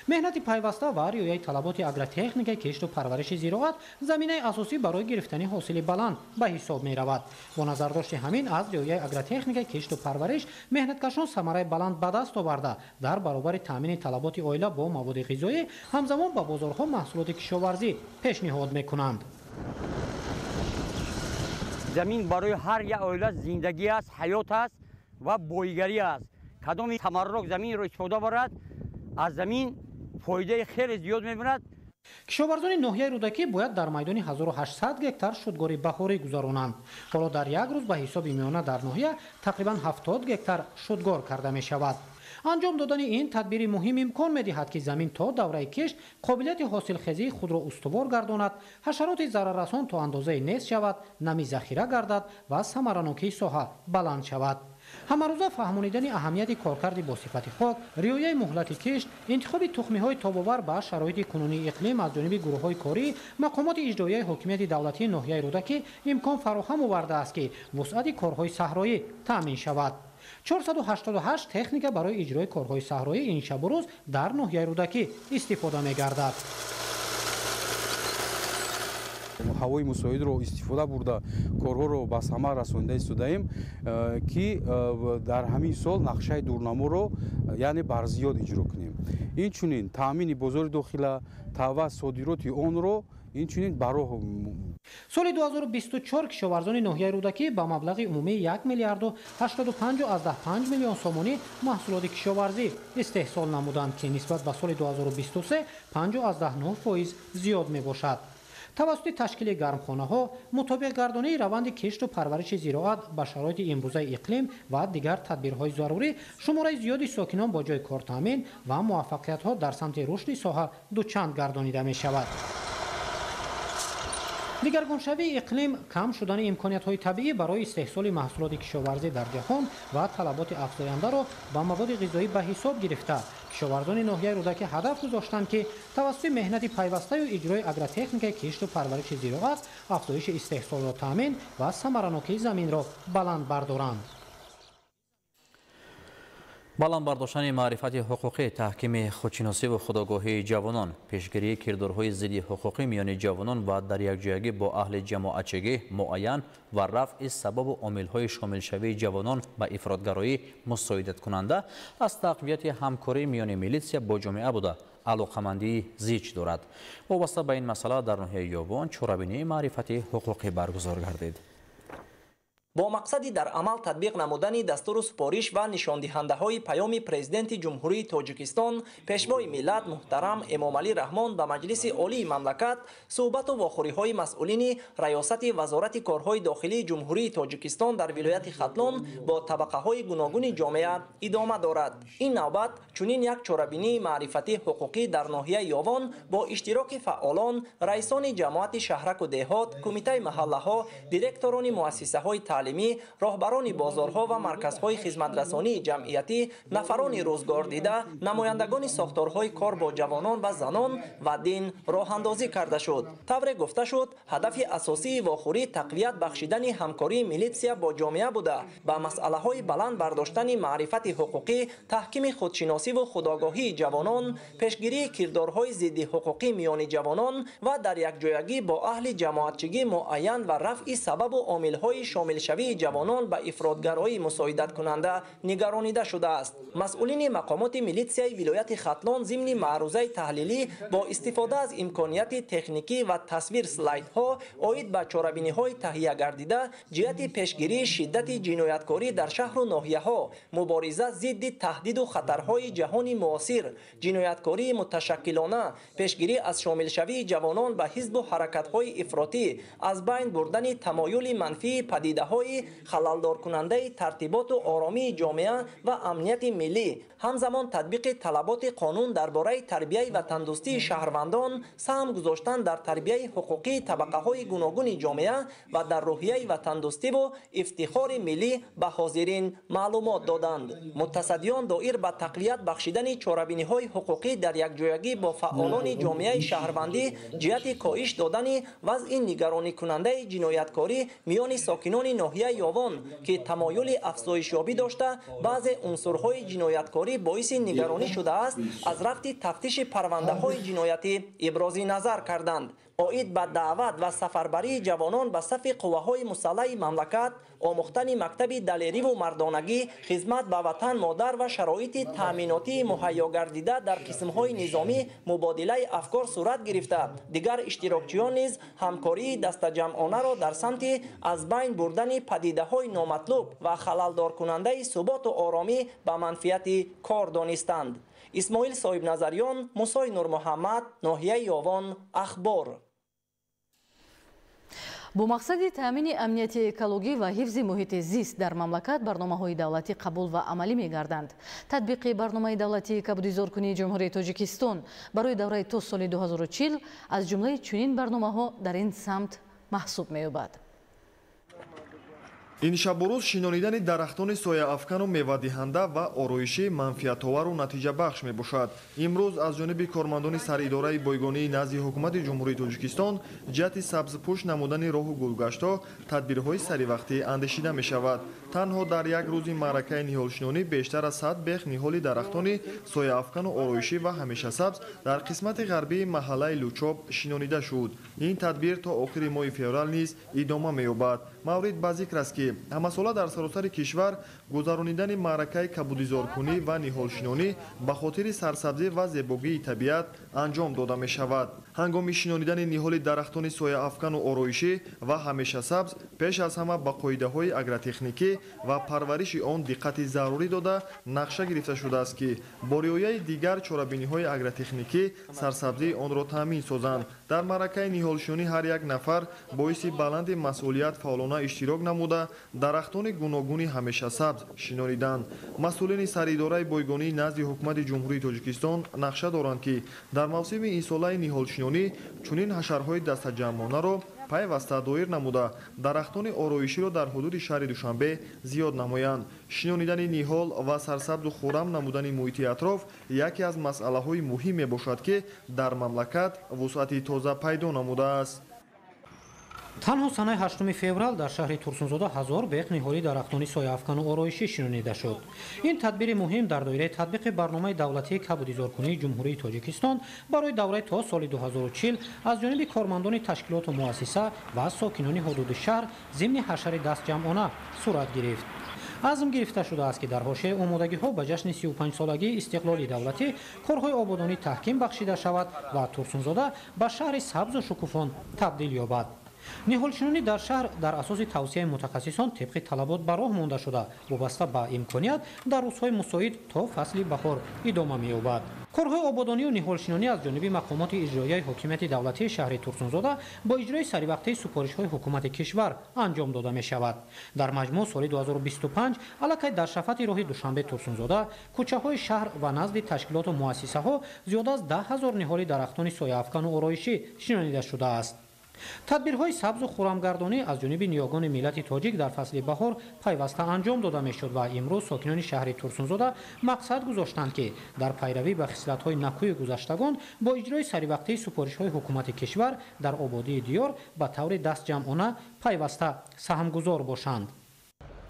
меҳнати пайваста ва риояи талаботи агротехникаи кишту парвариши зироат заминаи асосӣ барои гирифтани ҳосили баланд ба ҳисоб меравад. бо назардошти ҳамин аз риояи агротехникаи кишту парвариш меҳнаткашон самараи баланд ба даст оварда дар баробари таъмини талаботи оила бо маводи ғизоӣ ҳамзамон ба бозорҳо маҳсулоти кишоварзӣ пешниҳод мекунанд. замин барои ҳар як оила зиндагӣ аст, ҳаёт аст ва боигарӣ аст. кадоми тамаррок заминро истифода барад, аз замин фоидаи хеле зиёд мебинад. кишоварзони ноҳияи Рӯдакӣ бояд дар майдони 1800 гектар шудгори баҳорӣ гузаронанд. ҳоло дар як рӯз ба ҳисоби миёна дар ноҳия тақрибан 70 гектар шудгор карда мешавад. анҷом додани ин тадбири муҳим имкон медиҳад ки замин то давраи кишт қобилияти ҳосилхезии худро устувор гардонад, ҳашароти зараррасон то андозае нест шавад, намӣ захира гардад ва самаранокии соҳа баланд шавад. ҳамарӯза фаҳмонидани аҳамияти коркарди босифати хок, риояи муҳлати кишт, интихоби тухмиҳои тобовар ба шароити кунунии иқлим аз ҷониби гурӯҳҳои корӣ, мақомоти иҷроияи ҳокимияти давлатии ноҳияи Рӯдакӣ имкон фароҳам овардааст ки вусъати корҳои саҳроӣ таъмин шавад. 488 техника барои иҷрои корҳои саҳроӣ ин шабу рӯз дар ноҳияи Рӯдакӣ истифода мегардад. ҳавои мусоидро истифода бурда корҳоро ба самар расонида истодаем ки дар ҳамин сол нақшаи дурнаморо яъне барзиёд иҷро кунем. инчунин таъмини бозори дохила тавва содироти онро инчунин бароҳ соли 2024 кишоварзони ноҳияи Рӯдакӣ ба маблағи умумии 1 миллиарду 85 миллион сомонӣ маҳсулоти кишоварзӣ истеҳсол намуданд ки нисбат ба соли 2023 5.9% зиёд мебошад. тавассути ташкили гармхонаҳо, мутобиқгардонии раванди кишту парвариши зироат ба шароити имрӯзаи иқлим ва дигар тадбирҳои зарурӣ шумораи зиёди сокинон бо ҷои кор таъмин ва муваффақиятҳо дар самти рушди соҳа дучанд гардонида мешавад. дигаргуншавии иқлим, кам шудани имкониятҳои табиӣ барои истеҳсоли маҳсулоти кишоварзӣ дар ҷаҳон ва талаботи афзояндаро ба маводи ғизоӣ ба ҳисоб гирифта, кишоварзони ноҳияи Рӯдакӣ ҳадаф гузоштанд ки тавассути меҳнати пайвастаю иҷрои агротехникаи кишту парвариши зироат афзоиши истеҳсолро таъмин ва самаранокии заминро баланд бардоранд. баланд бардоштани маърифати ҳуқуқӣ, таҳкими худшиносӣ ва худогоҳии ҷавонон, пешгирии кирдорҳои зидди ҳуқуқӣ миёни ҷавонон ва дар якҷоягӣ бо аҳли ҷамоатчигӣ муайян ва рафъи сабабу омилҳои шомилшавии ҷавонон ба ифротгароӣ мусоидаткунанда аз тақвияти ҳамкории миёни милитсия бо ҷомеа буда алоқамандии зич дорад. вобаста ба ин масъала дар ноҳияи Ёвон чорабинии маърифати ҳуқуқӣ баргузор гардид. бо мақсади дар амал татбиқ намудани дастуру супориш ва нишондиҳандаҳои паёми президенти ҷумҳурии Тоҷикистон пешвои миллат муҳтарам Эмомалӣ Раҳмон ба Маҷлиси олии мамлакат суҳбату вохӯриҳои масъулини раёсати вазорати корҳои дохилии ҷумҳурии Тоҷикистон дар вилояти Хатлон бо табақаҳои гуногуни ҷомеа идома дорад. ин навбат чунин як чорабинии маърифати ҳуқуқӣ дар ноҳияи Ёвон бо иштироки фаъолон, раисони ҷамоати шаҳраку деҳот, кумитаи маҳаллаҳо, директорони муассисаҳои роҳбарони бозорҳо ва марказҳои хизматрасонии ҷамъиятӣ, нафарони рӯзгордида, намояндагони сохторҳои кор бо ҷавонон ва занон ва дин роҳандозӣ карда шуд. тавре гуфта шуд, ҳадафи асосии вохӯрӣ тақвият бахшидани ҳамкории милитсия бо ҷомеа буда ба масъалаҳои баланд бардоштани маърифати ҳуқуқӣ, таҳкими худшиносиву худогоҳии ҷавонон, пешгирии кирдорҳои зидди ҳуқуқӣ миёни ҷавонон ва дар якҷоягӣ бо аҳли ҷамоатчигӣ муайян ва рафъи сабабу омилҳои шомилшавии ҷавонон ба ифротгароӣ мусоидаткунанда нигаронида шудааст. масъулини мақомоти милитсияи вилояти Хатлон зимни маърузаи таҳлилӣ бо истифода аз имконияти техникӣ ва тасвир слайдҳо оид ба чорабиниҳои таҳия гардида ҷиҳати пешгирии шиддати ҷинояткорӣ дар шаҳру ноҳияҳо, мубориза зидди таҳдиду хатарҳои ҷаҳони муосир, ҷинояткории муташаккилона, пешгирӣ аз шомилшавии ҷавонон ба ҳизбу ҳаракатҳои ифротӣ, аз байн бурдани тамоюли манфии падидаҳои халалдоркунандаи тартиботу оромии ҷомеа ва амнияти миллӣ, ҳамзамон татбиқи талаботи қонун дар бораи тарбияи ватандӯстии шаҳрвандон, саҳм гузоштан дар тарбияи ҳуқуқии табақаҳои гуногуни ҷомеа ва дар рӯҳияи ватандӯстиву ифтихори миллӣ ба ҳозирин маълумот доданд. мутасаддиён доир ба тақвият бахшидани чорабиниҳои ҳуқуқӣ дар якҷоягӣ бо фаъолони ҷомеаи шаҳрвандӣ ҷиҳати коҳиш додани вазъи нигароникунандаи ҷинояткорӣ миёни сокинони ноҳияи Ёвон ки тамоюли афзоишёбӣ дошта, баъзе унсурҳои ҷинояткорӣ боиси нигаронӣ шудааст, аз рафти тафтиши парвандаҳои ҷиноятӣ ибрози назар карданд. оид ба даъват ва сафарбарии ҷавонон ба сафи қувваҳои мусаллаҳи мамлакат, омӯхтани мактаби далериву мардонагӣ, хизмат ба ватан модар ва шароити таъминотии муҳайёгардида дар қисмҳои низомӣ мубодилаи афкор сурат гирифта, дигар иштирокчиён низ ҳамкории дастаҷамъонаро дар самти аз байн бурдани падидаҳои номатлуб ва халалдоркунандаи суботу оромӣ ба манфиати кор донистанд. исмоил соҳибназарён, мусои Нурмуҳаммад, ноҳияи Ёвон, ахбор. бо мақсади таъмини амнияти экологӣ ва ҳифзи муҳити зист дар мамлакат барномаҳои давлатӣ қабул ва амалӣ мегарданд. татбиқи барномаи давлатии кабудизоркунии ҷумҳурии Тоҷикистон барои давраи то соли 2040 аз ҷумлаи чунин барномаҳо дар ин самт маҳсуб меёбад. ин шабу рӯз шинонидани дарахтони сояафкану мевадиҳанда ва ороишӣ манфиатовару натиҷабахш мебошад. имрӯз аз ҷониби кормандони саридораи бойгонии назди ҳукумати ҷумҳурии Тоҷикистон ҷиҳати сабзпӯш намудани роҳу гулгашто тадбирҳои саривақтӣ андешида мешавад. танҳо дар як рӯзи маъракаи ниҳолшинонӣ бештар аз 100 бех ниҳоли дарахтони сояафкану ороишӣ ва ҳамешасабз дар қисмати ғарбии маҳаллаи Лучоб шинонида шуд. ин тадбир то охири моҳи феврал низ идома меёбад. маврид ба зикр аст ки ҳамасола дар саросари кишвар гузаронидани маъракаи кабудизоркунӣ ва ниҳолшинонӣ ба хотири сарсабзӣ ва зебогии табиат анҷом дода мешавад. ҳангоми шинонидани ниҳоли дарахтони сояафкану ороишӣ ва ҳамешасабз пеш аз ҳама ба қоидаҳои агротехникӣ ва парвариши он диққати зарурӣ дода нақша гирифта шудааст ки бо риояи дигар чорабиниҳои агротехникӣ сарсабзии онро таъмин созанд. дар маъракаи ниҳолшинонӣ ҳар як нафар боиси баланди масъулият фаъолона иштирок намуда дарахтони гуногуни ҳамешасабз шинониданд. масъулини саридораи бойгонии назди ҳукумати ҷумҳурии Тоҷикистон нақша доранд ки дар мавсими инсолаи ниҳолшинонӣ чунин ҳашарҳои дастаҷамъонаро пайваста доир намуда дарахтони ороиширо дар ҳудуди шаҳри Душанбе зиёд намоянд. шинонидани ниҳол ва сарсабзу хурам намудани муҳити атроф яке аз масъалаҳои муҳим мебошад ки дар мамлакат вусъати тоза пайдо намудааст. танҳо санаи 8 феврал дар шаҳри турсунзода 1000 беқ ниҳолӣ дарахтони сояафкану ороишӣ шинонида шуд. ин тадбири муҳим дар доираи татбиқи барномаи давлатии кабудизоркунии ҷумҳурии тоҷикистон барои давраи то соли 2040 аз ҷониби кормандони ташкилоту муассиса ва сокинони ҳудуди шаҳр зимни ҳашари дастҷамъона сурат гирифт. азм гирифта шудааст ки дар ҳошияи омодагиҳо ба ҷашни 35-солагии истиқлоли давлатӣ корҳои ободонӣ таҳким бахшида шавад ва турсунзода ба шаҳри сабзу шукуфон табдил ёбад. ниҳолшинонӣ дар шаҳр дар асоси тавсияи мутахассисон тибқи талабот ба роҳ монда шуда вобаста ба имконият дар рӯзҳои мусоид то фасли баҳор идома меёбад. корҳои ободонию ниҳолшинонӣ аз ҷониби мақомоти иҷроияи ҳокимияти давлатии шаҳри турсунзода бо иҷрои саривақтаи супоришҳои ҳукумати кишвар анҷом дода мешавад. дар маҷмӯъ соли 2025 аллакай дар шафати роҳи душанбе турсунзода кӯчаҳои шаҳр ва назди ташкилоту муассисаҳо зиёда аз 10 000 ниҳоли дарахтони сояафкану ороишӣ шинонида шудааст. тадбирҳои сабзу хуррамгардонӣ аз ҷониби ниёгони миллати тоҷик дар фасли баҳор пайваста анҷом дода мешуд ва имрӯз сокинони шаҳри турсунзода мақсад гузоштанд ки дар пайравӣ ба хислатҳои накӯи гузаштагон бо иҷрои саривақтаи супоришҳои ҳукумати кишвар дар ободии диёр ба таври дастҷамъона пайваста саҳмгузор бошанд.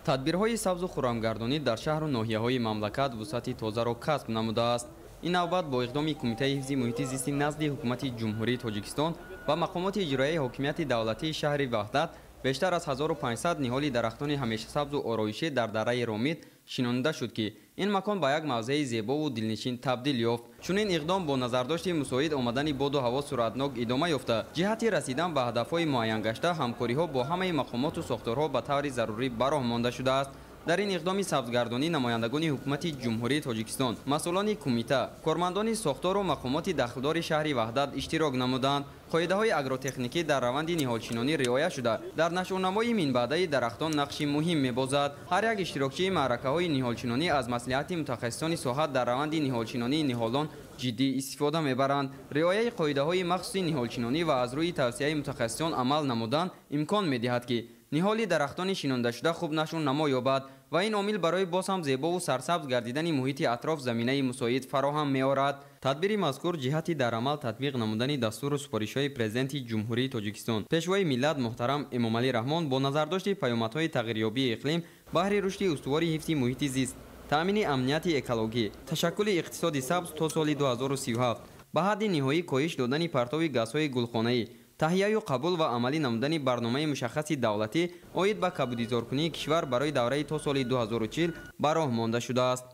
тадбирҳои сабзу хуррамгардонӣ дар шаҳру ноҳияҳои мамлакат вусъати тозаро касб намудааст. ин навбат бо иқдоми кумитаи ҳифзи муҳити зисти назди ҳукумати ҷумҳурии тоҷикистон ва мақомоти иҷроияи ҳокимияти давлатии шаҳри ваҳдат бештар аз 1500 ниҳоли дарахтони ҳамешасабзу ороишӣ дар дараи ромид шинонида шуд ки ин макон ба як мавзеи зебову дилнишин табдил ёфт. чунин иқдом бо назардошти мусоид омадани боду ҳаво суръатнок идома ёфта ҷиҳати расидан ба ҳадафҳои муайянгашта ҳамкориҳо бо ҳамаи мақомоту сохторҳо ба таври зарурӣ ба роҳ монда шудааст. дар ин иқдоми сабзгардонӣ намояндагони ҳукумати ҷумҳурии тоҷикистон, масъулони кумита, кормандони сохтору мақомоти дахлдори шаҳри ваҳдат иштирок намуданд. қоидаҳои агротехникӣ дар раванди ниҳолшинонӣ риоя шуда дар нашъунамои минбаъдаи дарахтон нақши муҳим мебозад. ҳар як иштирокчии маъракаҳои ниҳолшинонӣ аз маслиҳати мутахассисони соҳа дар раванди ниҳолшинонии ниҳолон ҷиддӣ истифода мебаранд. риояи қоидаҳои махсуси ниҳолшинонӣ ва аз рӯи тавсияи мутахассисон амал намудан имкон медиҳад ки ниҳоли дарахтони шинондашуда хуб нашъун намо ёбад ва ин омил барои боз ҳам зебову сарсабз гардидани муҳити атроф заминаи мусоид фароҳам меорад. тадбири мазкур ҷиҳати дар амал татбиқ намудани дастуру супоришҳои президенти ҷумҳурии тоҷикистон пешвои миллат муҳтарам Эмомалӣ Раҳмон бо назардошти паёмадҳои тағйирёбии иқлим, баҳри рушди устувори ҳифзи муҳити зист, таъмини амнияти экологӣ, ташаккули иқтисоди сабз то соли 2037, ба ҳадди ниҳоӣ коҳиш додани партови газҳои гулхонаӣ, таҳияю қабул ва амалӣ намудани барномаи мушаххаси давлатӣ оид ба кабудизоркунии кишвар барои давраи то соли 2040 ба роҳ монда шудааст.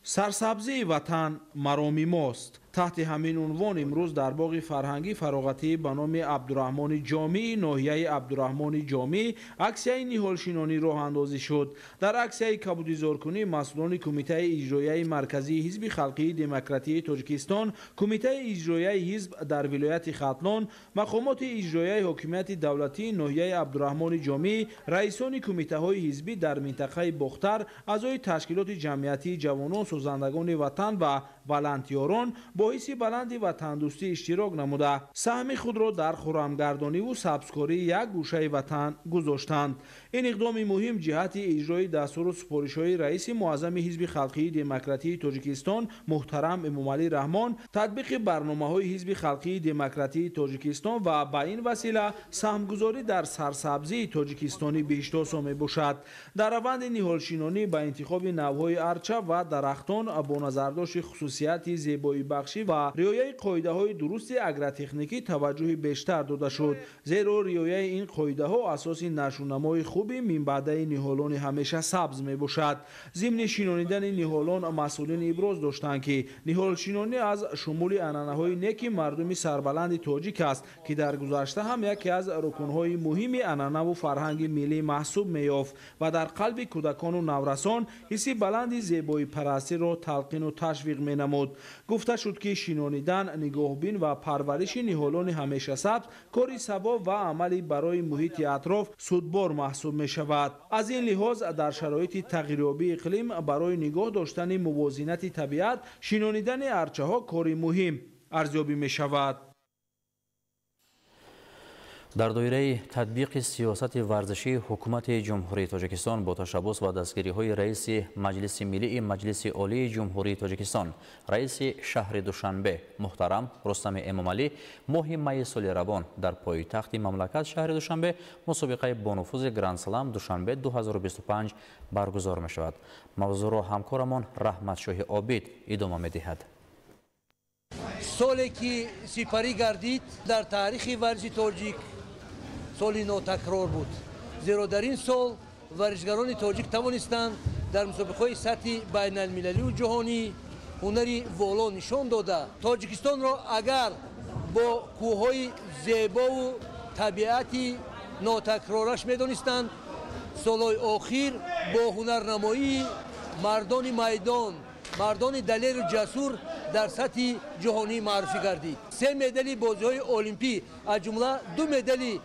сарсабзии ватан мароми мост. таҳти ҳамин унвон имрӯз дар боғи фарҳангӣ фароғатӣ ба номи Абдураҳмони Ҷомии ноҳияи Абдураҳмони Ҷомӣ аксияи ниҳолшинонӣ роҳандозӣ шуд. дар аксияи кабудизоркунӣ масъулони кумитаи иҷроияи марказии ҳизби халқии демократии Тоҷикистон, кумитаи иҷроияи ҳизб дар вилояти Хатлон, мақомоти иҷроияи ҳокимияти давлатии ноҳияи Абдураҳмони Ҷомӣ, раисони кумитаҳои ҳизбӣ дар минтақаи Бохтар, аъзои ташкилоти ҷамъиятии ҷавонон созандагони ватан ва баландиёрон бо ҳисси баланди ватандӯстӣ иштирок намуда саҳми худро дар хуррамгардониву сабзкории як гӯшаи ватан гузоштанд. ин иқдоми муҳим ҷиҳати иҷрои дастуру супоришҳои раиси муаззами ҳизби халқии демократии Тоҷикистон муҳтарам Эмомалӣ Раҳмон, татбиқи барномаҳои ҳизби халқии демократии Тоҷикистон ва ба ин васила саҳмгузорӣ дар сарсабзии тоҷикистонӣ биҳштосо мебошад. дар раванди ниҳолшинонӣ ба интихоби навъҳои арча ва дарахтон бо назардошти хусусияти зебоибахшӣ ва риояи қоидаҳои дурусти агротехникӣ таваҷҷӯҳи бештар дода шуд, зеро риояи ин қоидаҳо асоси нашъунамои хуби минбаъдаи ниҳолони ҳамеша сабз мебошад. зимни шинонидани ниҳолон масъулин иброз доштанд ки ниҳолшинонӣ аз шумули анъанаҳои неки мардуми сарбаланди тоҷик аст ки дар гузашта ҳам яке аз рукунҳои муҳими анъанаву фарҳанги миллӣ маҳсуб меёфт ва дар қалби кӯдакону наврасон ҳисси баланди зебоипарастиро талқину ташвиқ менамуд. гуфта шуд ки шинонидан, нигоҳбин ва парвариши ниҳолони ҳамешасабз кори савоб ва амали барои муҳити атроф судбор маҳсуб мешавад. аз ин лиҳоз дар шароити тағйирёбии иқлим барои нигоҳ доштани мувозинати табиат шинонидани арчаҳо кори муҳим арзёбӣ мешавад. در دایره تطبیق سیاست ورزشی حکومت جمهوری تاجیکستان با تشبث و دستگیری های رئیس مجلس ملی مجلس عالی جمهوری تاجیکستان رئیس شهر دوشنبه محترم رستم امامعلی ماه می سال روان در پایتخت مملکت شهر دوشنبه مسابقه با نفوذ گرند سلام دوشنبه 2025 برگزار می شود. موضوع را همکارمان رحمت شاه عابد ادامه می دهد. سالی که سپری گردید در تاریخ ورزش تاجیک سالی ناتکرار بود، زیرا در این سال ورزشگران تاجیک توانستند در مسابقه‌های سطح بین المللی و جهانی هنری والا نشان داده تاجیکستان را اگر با کوههای زیبا و طبیعت ناتکرارش می‌دانستند، سالهای آخر با هنرنمایی مردان میدان، مردان دلیر و جسور در سطح جهانی معرفی گردید. 3 مدال بازی‌های المپی از جمله 2 مدال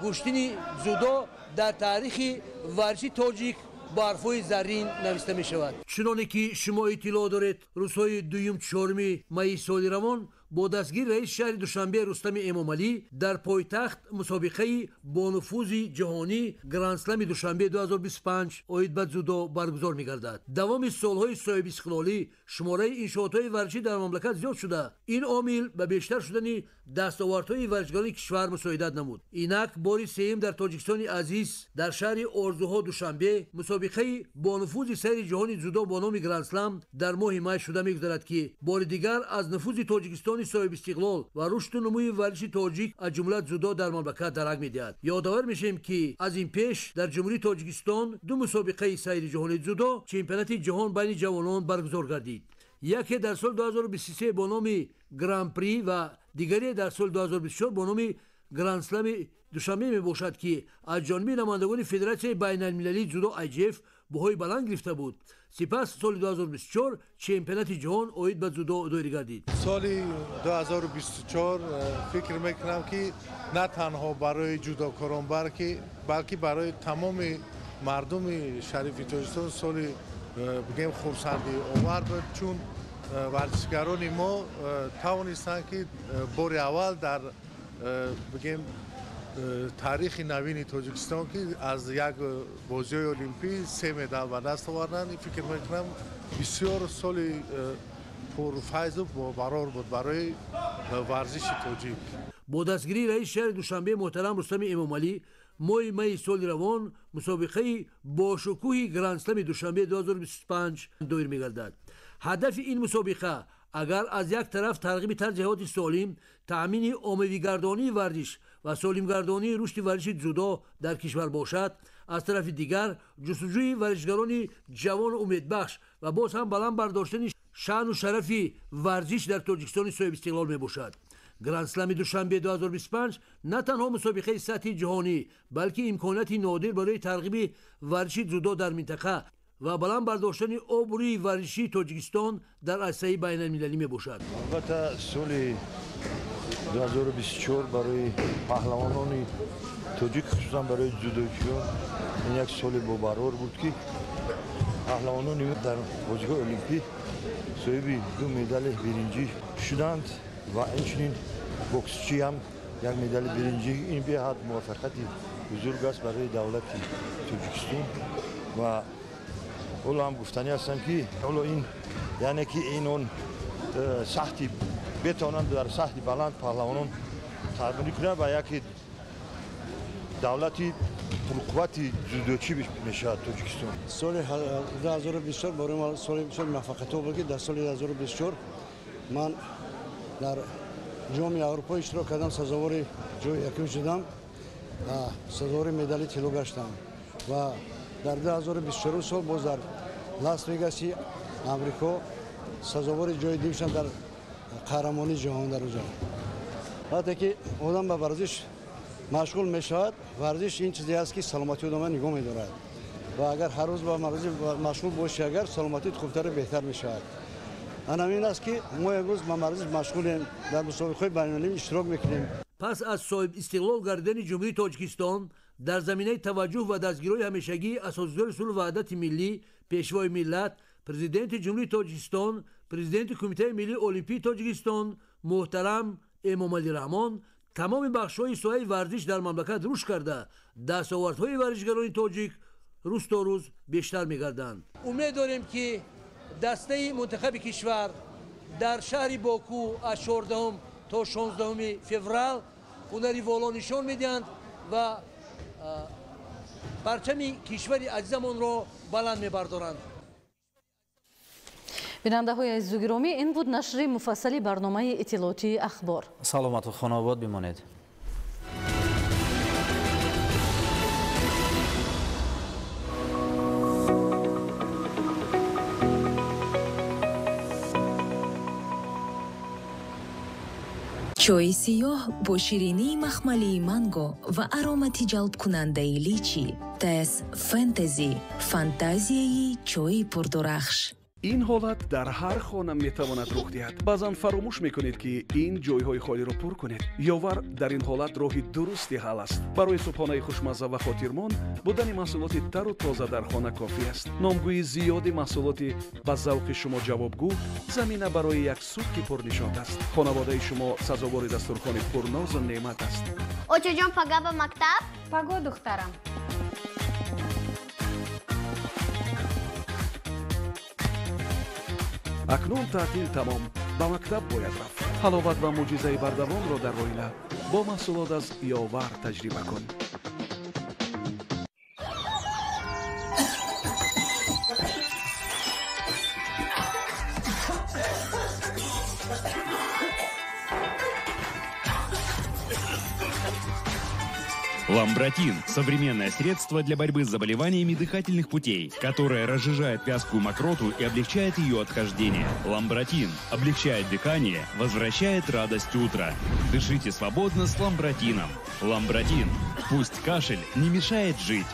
گشتین زودو در تاریخ ورزش تاجیک با حرف‌های زرین نوشته می شود. چنانه که شما اطلاع دارید، روزهای 2-4 می سال روان با دستگیر رئیس شهر دوشنبه رستم امامعلی در پایتخت مسابقه با نفوذ جهانی گرند اسلم دوشنبه 2025 اوید به زودو برگزار می‌گردد. دوام سالهای صاحب استقلالی شماره انشاءات‌های ورزشی در مملکت زیاد شده. این عامل به بیشتر شدن دستاوردهای ورزشگران کشور مساعدت نمود. اینک باری سوم در تاجیکستان عزیز در شهر آرزوها دوشنبه مسابقه با نفوذ سیر جهانی زودو با نام گرند اسلم در ماه می شده می‌گذرد که بار دیگر از نفوذ تاجیکستان صاحب استقلال و رشد و نموی ورزش تاجیک از جمله زودو در مملکت درک می‌دهد. یادآور میشیم که از این پیش در جمهوری تاجیکستان 2 مسابقه سیر جهانی زودو چمپیونات جهان بین جوانان برگزار گردید. یکی در سال 2023 با نام گراند پری و دیگری در سال 2024 با نام گرند اسلم دوشنبه میباشد که از جانب نمایندگان فدراسیون بین المللی زودو IGF بهای بلند گرفته بود. سپس سال 2024 چمپیونات جهان اوید به زودو دایره گردید. سال 2024 فکر میکنم که نه تنها برای جودوکاران بلکه برای تمام مردم شریف تاجیکستان سال بگیم خورسندی آور بود، چون ورزشگران ما توانستند که بار اول در بگیم تاریخ نوین تاجیکستان که از یک بازی‌های المپی 3 مدال به دست آوردند. فکر میکنم بسیار سال پرفیض و بابرار بود برای ورزش تاجیک. با دستگیری رئیس شهر دوشنبه محترم رستم امامعلی ماه می سال روان مسابقه با شکوه گرند اسلم دوشنبه 2025 دایر می‌گردد. هدف این مسابقه اگر از یک طرف ترغیب ترجیحات سالم، تأمین عمومی‌گردانی ورزش و سالم‌گردانی رشد ورزش زودو در کشور باشد، از طرف دیگر جستجوی ورزشگران جوان امیدبخش و باز هم بلند برداشتن شأن و شرف ورزش در تاجیکستان صاحب استقلال میباشد. گرند اسلم دوشنبه 2025 نه تنها مسابقه سطح جهانی بلکه امکاناتی نادر برای ترغیب ورزش زودو در منطقه و بلند برداشتن آبروی ورزشی تاجیکستان در عرصه بین المللی میباشد. البته سال 2024 برای پهلوانان تاجیک خصوصا برای جودوکیان این یک سال بابرار بود که پهلوانان در بازی‌های المپی صاحب 2 مدال برنجی شدند و همچنین بوکسچی هم 1 مدال برنجی. این به حد موفقیت بزرگ است برای دولت تاجیکستان و اولا هم گفتنی هستم که اولا این یعنی که اینون سختی بتوانند در سطح بلند پهلوانان تبدیل کنند و یک دولتی پرقوتی جودوچی میشود تاجیکستان. سال 2024 برای ما سال بسیار موفقیت بود که در سال 2024 من در جام اروپا اشتراک کردم، سزاوار جای یکم شدم و سزاوار مدال طلا گشتم و در 2024 سال باز در لاس وگاس آمریکا سزاوار جای دوم شدم در قهرمانی جهان در اونجا. وقتی که آدم به ورزش مشغول میشود، ورزش این چیزی است که سلامتی آدم نگاه می‌دارد و اگر هر روز به ورزش مشغول باشی اگر سلامتی خوبتر بهتر میشود. همین است که ما امروز به ورزش مشغولیم، در مسابقه‌های بین‌المللی اشتراک می‌کنیم. پس از صاحب استقلال گردیدن جمهوری تاجیکستان در زمینه توجه و دستگیری همیشگی اساسدار اصول وحدت ملی، پیشوای ملت، پرزیدنت جمهوری تاجیکستان، پرزیدنت کمیته ملی المپی تاجیکستان محترم امامعلی رحمان тамоми бахшҳои соҳаи варзиш дар мамлакат рушд карда дастовардҳои варзишгарони тоҷик рӯз то рӯз бештар мегарданд. умед дорем ки дастаи мунтахаби кишвар дар шаҳри Боку аз 14 то 16 феврал ҳунари воло нишон медиҳанд ва парчами кишвари азизамонро баланд мебардоранд. бинандаҳои азизу гиромӣ, ин буд нашри муфассали барномаи иттилоотии ахбор. саломату хонобод бимонед. чойи сиёҳ бо ширинии махмалии манго ва аромати ҷалбкунандаи личи. Тес фэнтези, фантазияи чойи пурдурахш. ин ҳолат дар ҳар хона метавонад рух диҳад. баъзан фаромӯш мекунед ки ин ҷойҳои холиро пур кунед. ёвар дар ин ҳолат роҳи дурусти ҳал аст. барои субҳонаи хушмазза ва хотирмон будани маҳсулоти тару тоза дар хона кофӣ аст. номгӯи зиёди маҳсулоти ба завқи шумо ҷавобгӯ замина барои як субҳи пурнишод аст. хонаводаи шумо сазовори дастурхони пурнозу неъмат аст. очаҷон пага ба мактаб? паго духтарам. акнун таътил тамом, ба мактаб бояд рафт. ҳаловат ва мӯъҷизаи бардавомро дар оила бо маҳсулот аз ёвар таҷриба кун. Ламбротин – современное средство для борьбы с заболеваниями дыхательных путей, которое разжижает вязкую мокроту и облегчает ее отхождение. Ламбротин облегчает дыхание, возвращает радость утра. Дышите свободно с ламбротином. Ламбротин. Пусть кашель не мешает жить.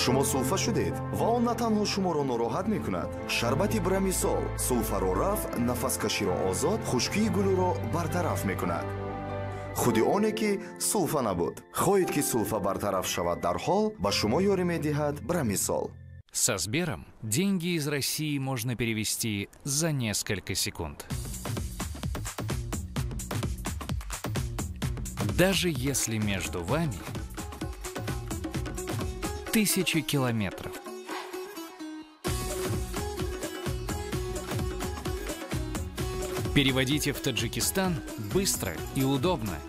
шумо сулфа шудед ва он на танҳо шуморо нороҳат мекунад. шарбати брамисол сулфаро рафт, нафаскаширо озод, хушкии гулӯро бартараф мекунад. худи оне ки сулфа набуд. хоҳед ки сулфа бартараф шавад дарҳол, ба шумо ёрӣ медиҳад брамисол. Со Сбером деньги из России можно перевести за несколько секунд. Даже если между вами 1000 километров. Переводите в Таджикистан быстро и удобно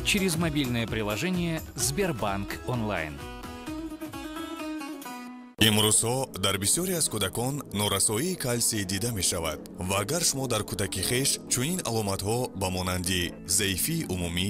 через мобильное приложение Сбербанк онлайн. имрӯзҳо дар бисёре аз кӯдакон норасоии калсий дида мешавад ва агар шумо дар кӯдаки хеш чунин аломатҳо ба монанди заифии умумӣ